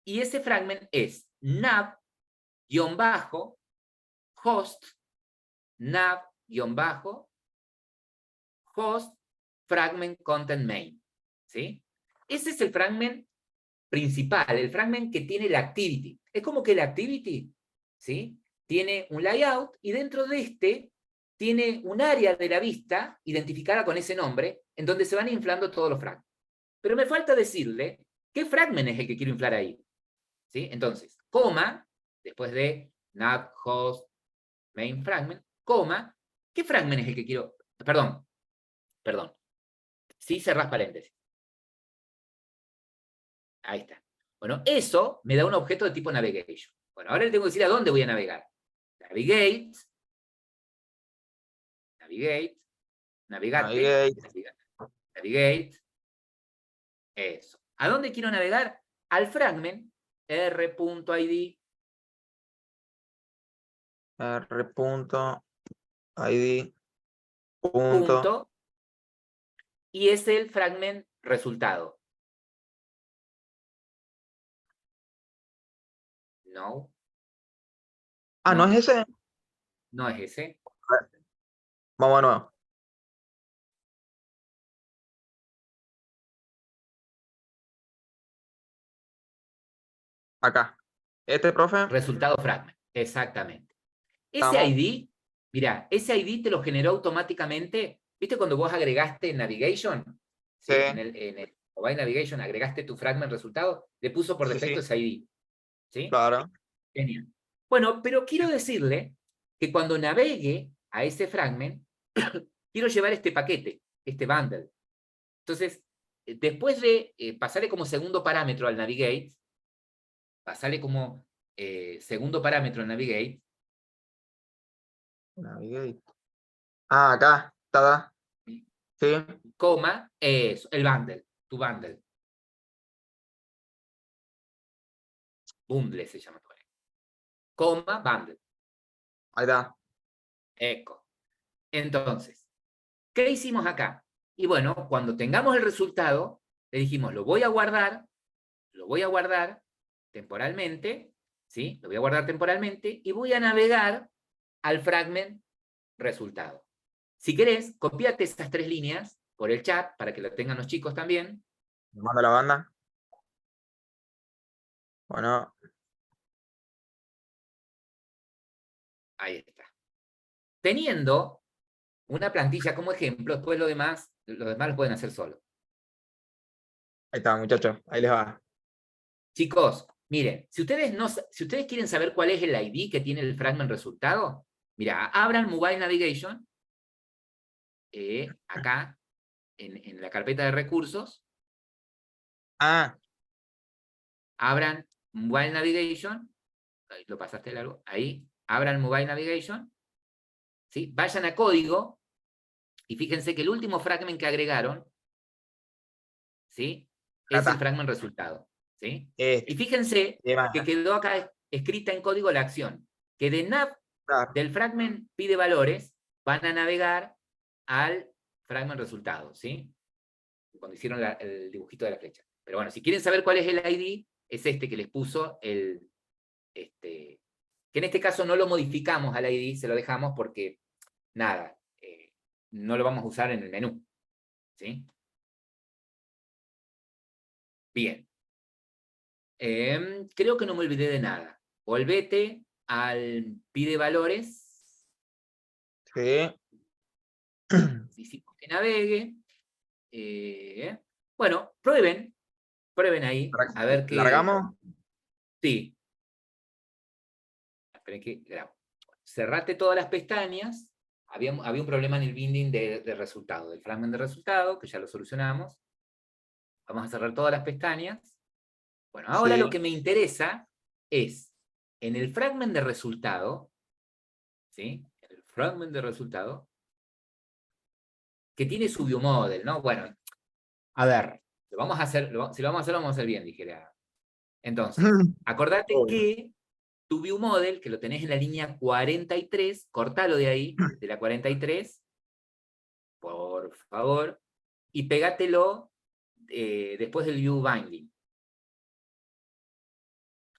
y ese fragment es nav-host, nav-host, fragment content main. ¿Sí? Ese es el fragment principal, el fragment que tiene la activity. Es como que la activity, ¿sí?, tiene un layout y dentro de este tiene un área de la vista identificada con ese nombre en donde se van inflando todos los fragments. Pero me falta decirle qué fragment es el que quiero inflar ahí. ¿Sí? Entonces, coma, después de nav host main fragment, coma, ¿qué fragment es el que quiero? Perdón. Sí, cerrás paréntesis. Ahí está. Bueno, eso me da un objeto de tipo navigation. Bueno, ahora le tengo que decir a dónde voy a navegar. Navigate, Eso. ¿A dónde quiero navegar? Al fragment r.id. r.id. Punto. Y es el fragment resultado. No. Ah, ¿no es ese? No es ese. Vamos de nuevo. Acá. Este, profe, Resultado fragment. Exactamente. Ese estamos. ID, mira, ese ID te lo generó automáticamente. ¿Viste cuando vos agregaste Navigation? ¿Sí? Sí. En el Mobile Navigation agregaste tu fragment resultado, le puso por Sí, defecto sí. ese ID. ¿Sí? Claro. Genial. Bueno, pero quiero decirle que cuando navegue a ese fragment, quiero llevar este paquete, este bundle. Entonces, después de pasarle como segundo parámetro al navigate, pasarle como segundo parámetro al navigate, Navigate. Ah, acá. Está. Sí. coma, eso, el bundle, tu bundle. Bundle se llama. Coma, bundle. Ahí está. Eco. Entonces, ¿qué hicimos acá? Y bueno, cuando tengamos el resultado, le dijimos, lo voy a guardar temporalmente, ¿sí? Lo voy a guardar temporalmente y voy a navegar al fragment resultado. Si querés, copiate estas 3 líneas por el chat para que lo tengan los chicos también. Me manda la banda. Bueno, Ahí está. Teniendo una plantilla como ejemplo, después lo demás lo pueden hacer solo. ahí está, muchachos. Ahí les va. Chicos, miren, si ustedes quieren saber cuál es el ID que tiene el fragment resultado, mira, abran Mobile Navigation, acá, en la carpeta de recursos, Ah, abran Mobile Navigation, ahí lo pasaste largo, ahí, abran Mobile Navigation, ¿sí? Vayan a código, y fíjense que el último fragment que agregaron, ¿sí? Es el fragment resultado, ¿sí? Y fíjense que quedó acá escrita en código la acción, que de nav del fragment pide valores, van a navegar al fragment resultado, ¿sí? Cuando hicieron el dibujito de la flecha. Pero bueno, si quieren saber cuál es el ID, es este que les puso que en este caso no lo modificamos al ID, se lo dejamos porque, nada, no lo vamos a usar en el menú, ¿sí? Bien. Creo que no me olvidé de nada. Volvete al pide valores. sí. Hicimos que navegue. Bueno, prueben ahí, a ver qué... ¿Largamos? Sí. Esperen que grabo. Cerrate todas las pestañas. Había un problema en el binding de resultado, del fragment de resultado, que ya lo solucionamos. Vamos a cerrar todas las pestañas. Bueno, ahora Sí. lo que me interesa es, en el fragment de resultado, ¿sí? El fragment de resultado, que tiene su viewModel, ¿no? Bueno, a ver, si lo vamos a hacer, lo vamos a hacer bien, dijera. Entonces, acordate que tu viewModel, que lo tenés en la línea 43, cortalo de ahí, de la 43, por favor, y pegátelo después del viewBinding.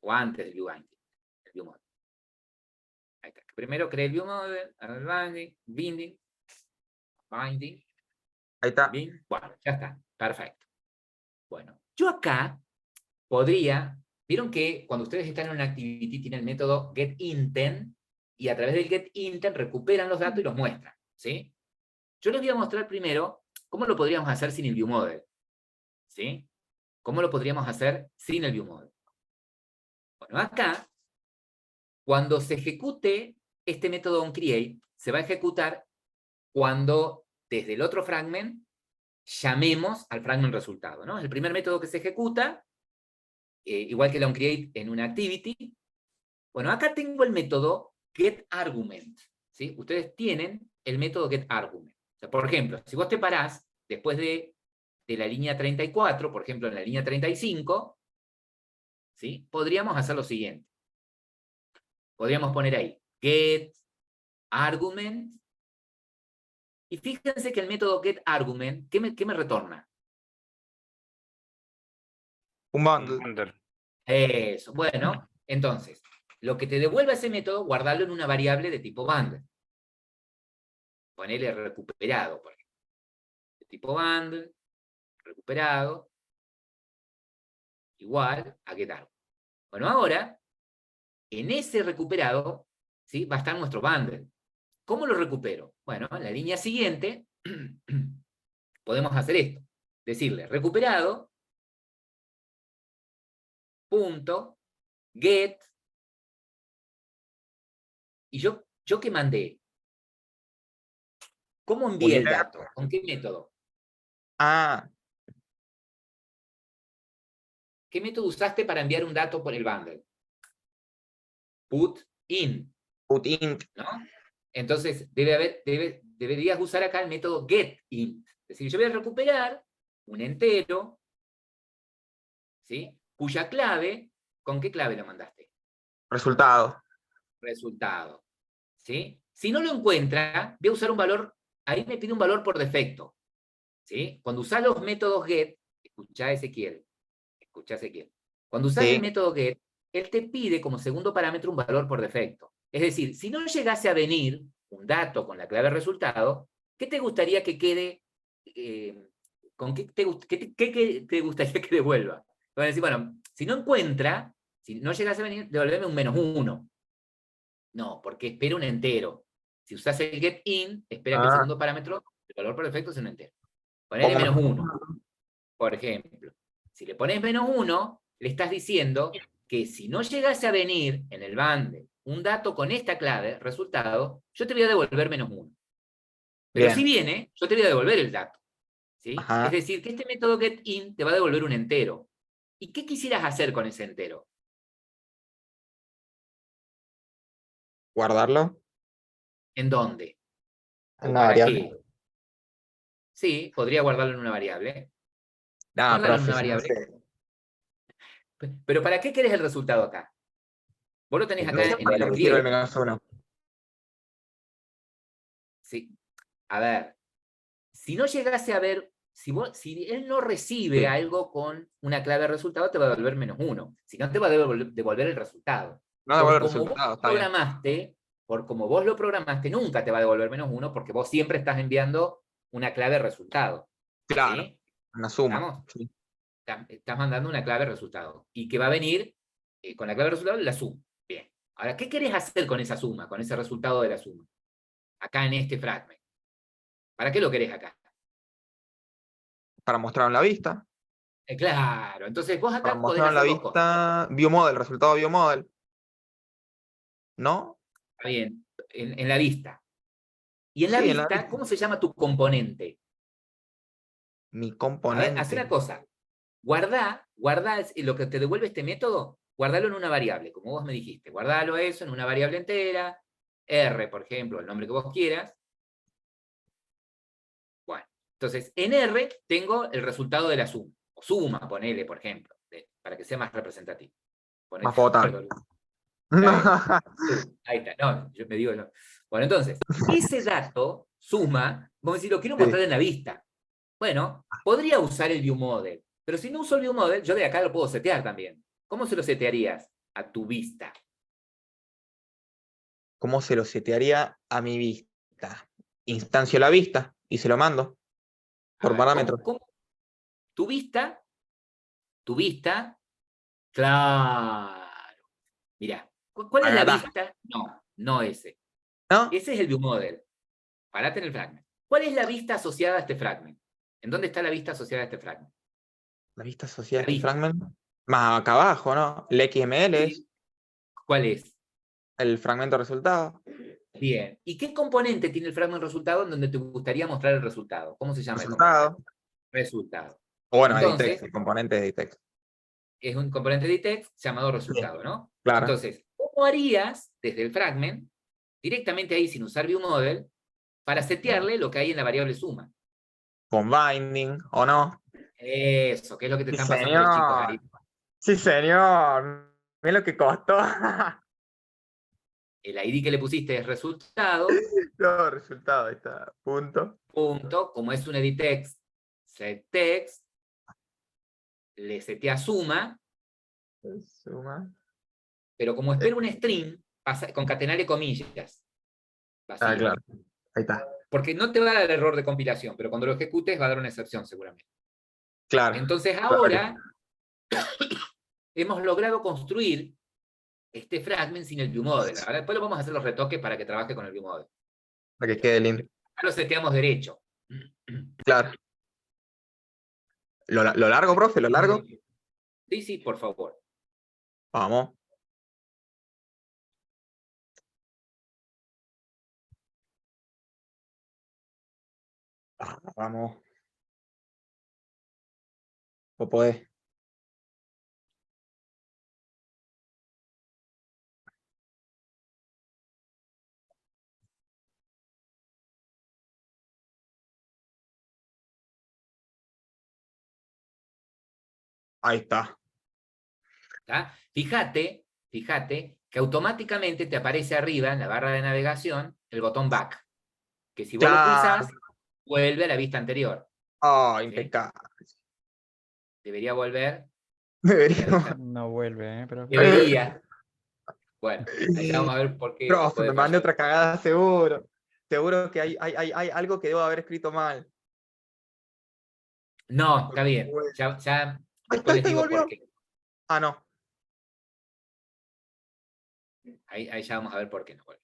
O antes del viewBinding. El viewModel. Ahí está. Primero creé el viewModel, el binding. Ahí está. Bien. Bueno, ya está. Perfecto. Bueno, yo acá podría, vieron que cuando ustedes están en una activity tienen el método getIntent y a través del getIntent recuperan los datos y los muestran, ¿sí? Yo les voy a mostrar primero cómo lo podríamos hacer sin el viewModel, ¿sí? ¿Cómo lo podríamos hacer sin el viewModel? Bueno, acá, cuando se ejecute este método onCreate, se va a ejecutar cuando desde el otro fragment llamemos al fragment resultado, ¿no? Es el primer método que se ejecuta, igual que el onCreate en una activity. Bueno, acá tengo el método getArgument, ¿sí? Ustedes tienen el método getArgument. O sea, por ejemplo, si vos te parás después de de la línea 34, por ejemplo, en la línea 35, ¿sí? Podríamos hacer lo siguiente. Podríamos poner ahí get argument. Y fíjense que el método getArgument, ¿qué me retorna? Un bundle. Under. Eso, bueno, entonces, lo que te devuelva ese método, guardarlo en una variable de tipo bundle. Ponele recuperado, por ejemplo. De tipo bundle, recuperado, igual a getArgument. Bueno, ahora, en ese recuperado, ¿sí? Va a estar nuestro bundle. ¿Cómo lo recupero? Bueno, en la línea siguiente, podemos hacer esto. Decirle, recuperado, punto, get, y yo que mandé, ¿cómo envié el dato? ¿Con qué método? Ah, ¿Qué método usaste para enviar un dato por el bundle? Put in, put int. ¿no? Entonces, deberías usar acá el método getInt. Es decir, yo voy a recuperar un entero, ¿sí? Cuya clave, ¿con qué clave lo mandaste? Resultado. Resultado, ¿sí? Si no lo encuentra, voy a usar un valor, ahí me pide un valor por defecto, ¿sí? Cuando usás los métodos get, escuchá Ezequiel, cuando usás Sí. el método get, él te pide como segundo parámetro un valor por defecto. Es decir, si no llegase a venir un dato con la clave resultado, ¿qué te gustaría que quede? ¿Con qué te gustaría que devuelva? Van a decir, bueno, si no encuentra, si no llegase a venir, devolveme un -1. No, porque espera un entero. Si usás el getIn, espera que el Ah. segundo parámetro, el valor por defecto, sea un entero. Ponele -1, por ejemplo. Si le pones -1, le estás diciendo que si no llegase a venir en el bundle un dato con esta clave, resultado, yo te voy a devolver -1. Pero Bien. si viene, yo te voy a devolver el dato. ¿Sí? Ajá. Es decir, que este método getIn te va a devolver un entero. ¿Y qué quisieras hacer con ese entero? Guardarlo. ¿En dónde? ¿O Una para variable. qué? Sí, podría guardarlo en una variable. No, Guárdalo en una profe, si no variable. sé. Pero ¿para qué querés el resultado acá? Vos lo tenés No acá sé en para el qué sirve el pliego. -1. Sí. A ver, si no llegase a ver, si él no recibe Sí. algo con una clave de resultado, te va a devolver -1. Si no, te va a devolver el resultado. No Por devuelve el como vos resultado, lo está bien. programaste, por como vos lo programaste, nunca te va a devolver -1 porque vos siempre estás enviando una clave de resultado. Claro. ¿Sí? Una suma. ¿Estamos? Sí. Estás mandando una clave de resultado. Y que va a venir con la clave de resultado la suma. Bien. Ahora, ¿qué querés hacer con esa suma, con ese resultado de la suma? Acá en este fragment. ¿Para qué lo querés acá? Para mostrar en la vista. Claro, entonces vos Para acá podés mostrar en la hacer dos cosas. vista. Viewmodel, resultado viewmodel. ¿No? Está bien, en la vista. Y en la Sí, en la vista, vista. ¿cómo se llama tu componente? Mi A ver, haz componente. una cosa. Guardá lo que te devuelve este método, guardalo en una variable, como vos me dijiste. Guardalo eso en una variable entera, R, por ejemplo, el nombre que vos quieras. Bueno, entonces, en R tengo el resultado de la suma. O suma, ponele, por ejemplo, para que sea más representativo. Ponele, Más potable. ahí está, no, yo me digo no. Bueno, entonces, ese dato, suma, vamos a decir, lo quiero Sí. mostrar en la vista. Bueno, podría usar el viewModel, pero si no uso el viewModel, yo de acá lo puedo setear también. ¿Cómo se lo setearías a tu vista? ¿Cómo se lo setearía a mi vista? Instancio la vista y se lo mando. A Por ver, parámetro. Tu vista, claro. Mirá, ¿cuál es Acá la está. vista? No ese. ¿No? Ese es el viewModel. Parate en el fragment. ¿Cuál es la vista asociada a este fragment? ¿En dónde está la vista asociada a este fragment? La vista asociada a La este vista. fragment. Más acá abajo, ¿no? El XML es Sí. ¿Cuál es? el fragmento resultado. Bien. ¿Y qué componente tiene el fragment resultado en donde te gustaría mostrar el resultado? ¿Cómo se llama el Resultado. componente? Resultado. O bueno, Entonces, editext, el componente de editext. es un componente de text llamado resultado, ¿no? Claro. Entonces, ¿cómo harías desde el fragment, directamente ahí sin usar viewModel, para setearle lo que hay en la variable suma? Con binding o no. Eso, ¿qué es lo que te Sí, están pasando los chicos ahí? señor. Sí, señor. Mira lo que costó. El ID que le pusiste es resultado, No, resultado, ahí está. Punto. punto, como es un edit text, set text, le setea suma, Suma. pero como espera un string, concatenale comillas. Ah, Vacío. claro. Ahí está. Porque no te va a dar error de compilación, pero cuando lo ejecutes va a dar una excepción seguramente. Claro. Entonces ahora hemos logrado construir este fragment sin el viewModel. Ahora después lo vamos a hacer los retoques para que trabaje con el viewModel. Para que quede lindo. Ahora lo seteamos derecho. Claro. ¿Lo largo, profe? ¿Lo largo? Sí, sí, por favor. Vamos. Vamos. Vos podés. Ahí está. ¿Tá? Fíjate que automáticamente te aparece arriba en la barra de navegación el botón back, que si vos lo Claro. pulsás, vuelve a la vista anterior. Oh, ¿Sí? impecable. Debería volver. Deberíamos. No vuelve, pero. Debería. Bueno, ahí ya vamos a ver por qué Profe, puede me mandé fallar. otra cagada seguro. Seguro que hay algo que debo haber escrito mal. No, está bien. Bueno. Ya Ahí después les está, y digo volvió. por qué. Ah, no. Ahí ya vamos a ver por qué no vuelve.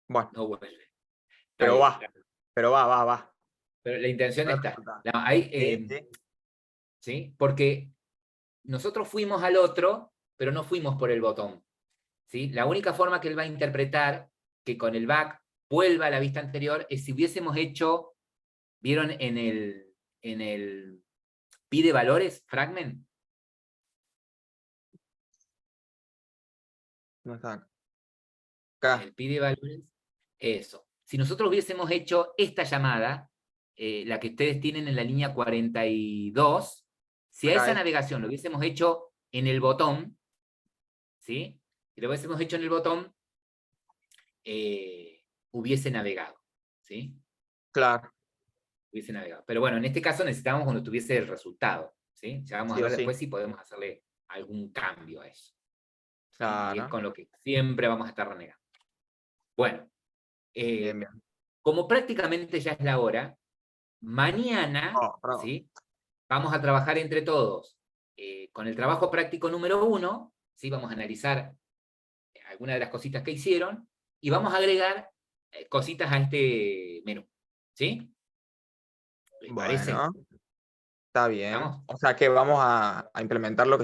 Bueno, No vuelve. Está pero bien. va. Pero va. Pero la intención No está. resulta. No, ahí, Sí, sí. ¿sí? Porque nosotros fuimos al otro, pero no fuimos por el botón. ¿Sí? La única forma que él va a interpretar que con el back vuelva a la vista anterior es si hubiésemos hecho, ¿vieron en el pide valores fragment? No está En acá. el pide valores, eso. Si nosotros hubiésemos hecho esta llamada, la que ustedes tienen en la línea 42, si a Acá esa es. navegación lo hubiésemos hecho en el botón, ¿sí? Si lo hubiésemos hecho en el botón, hubiese navegado, ¿sí? Claro. Hubiese navegado. Pero bueno, en este caso necesitábamos cuando tuviese el resultado, ¿sí? Ya vamos Sí a o ver sí. después si podemos hacerle algún cambio a eso. ¿Sí? Y es Claro. con lo que siempre vamos a estar renegando. Bueno, Bien, bien. como prácticamente ya es la hora, mañana, Oh, bravo. ¿sí? Vamos a trabajar entre todos con el trabajo práctico número 1, ¿sí? Vamos a analizar algunas de las cositas que hicieron y vamos a agregar cositas a este menú, ¿sí? ¿Les parece? Bueno, está bien. ¿Estamos? O sea que vamos a implementar lo que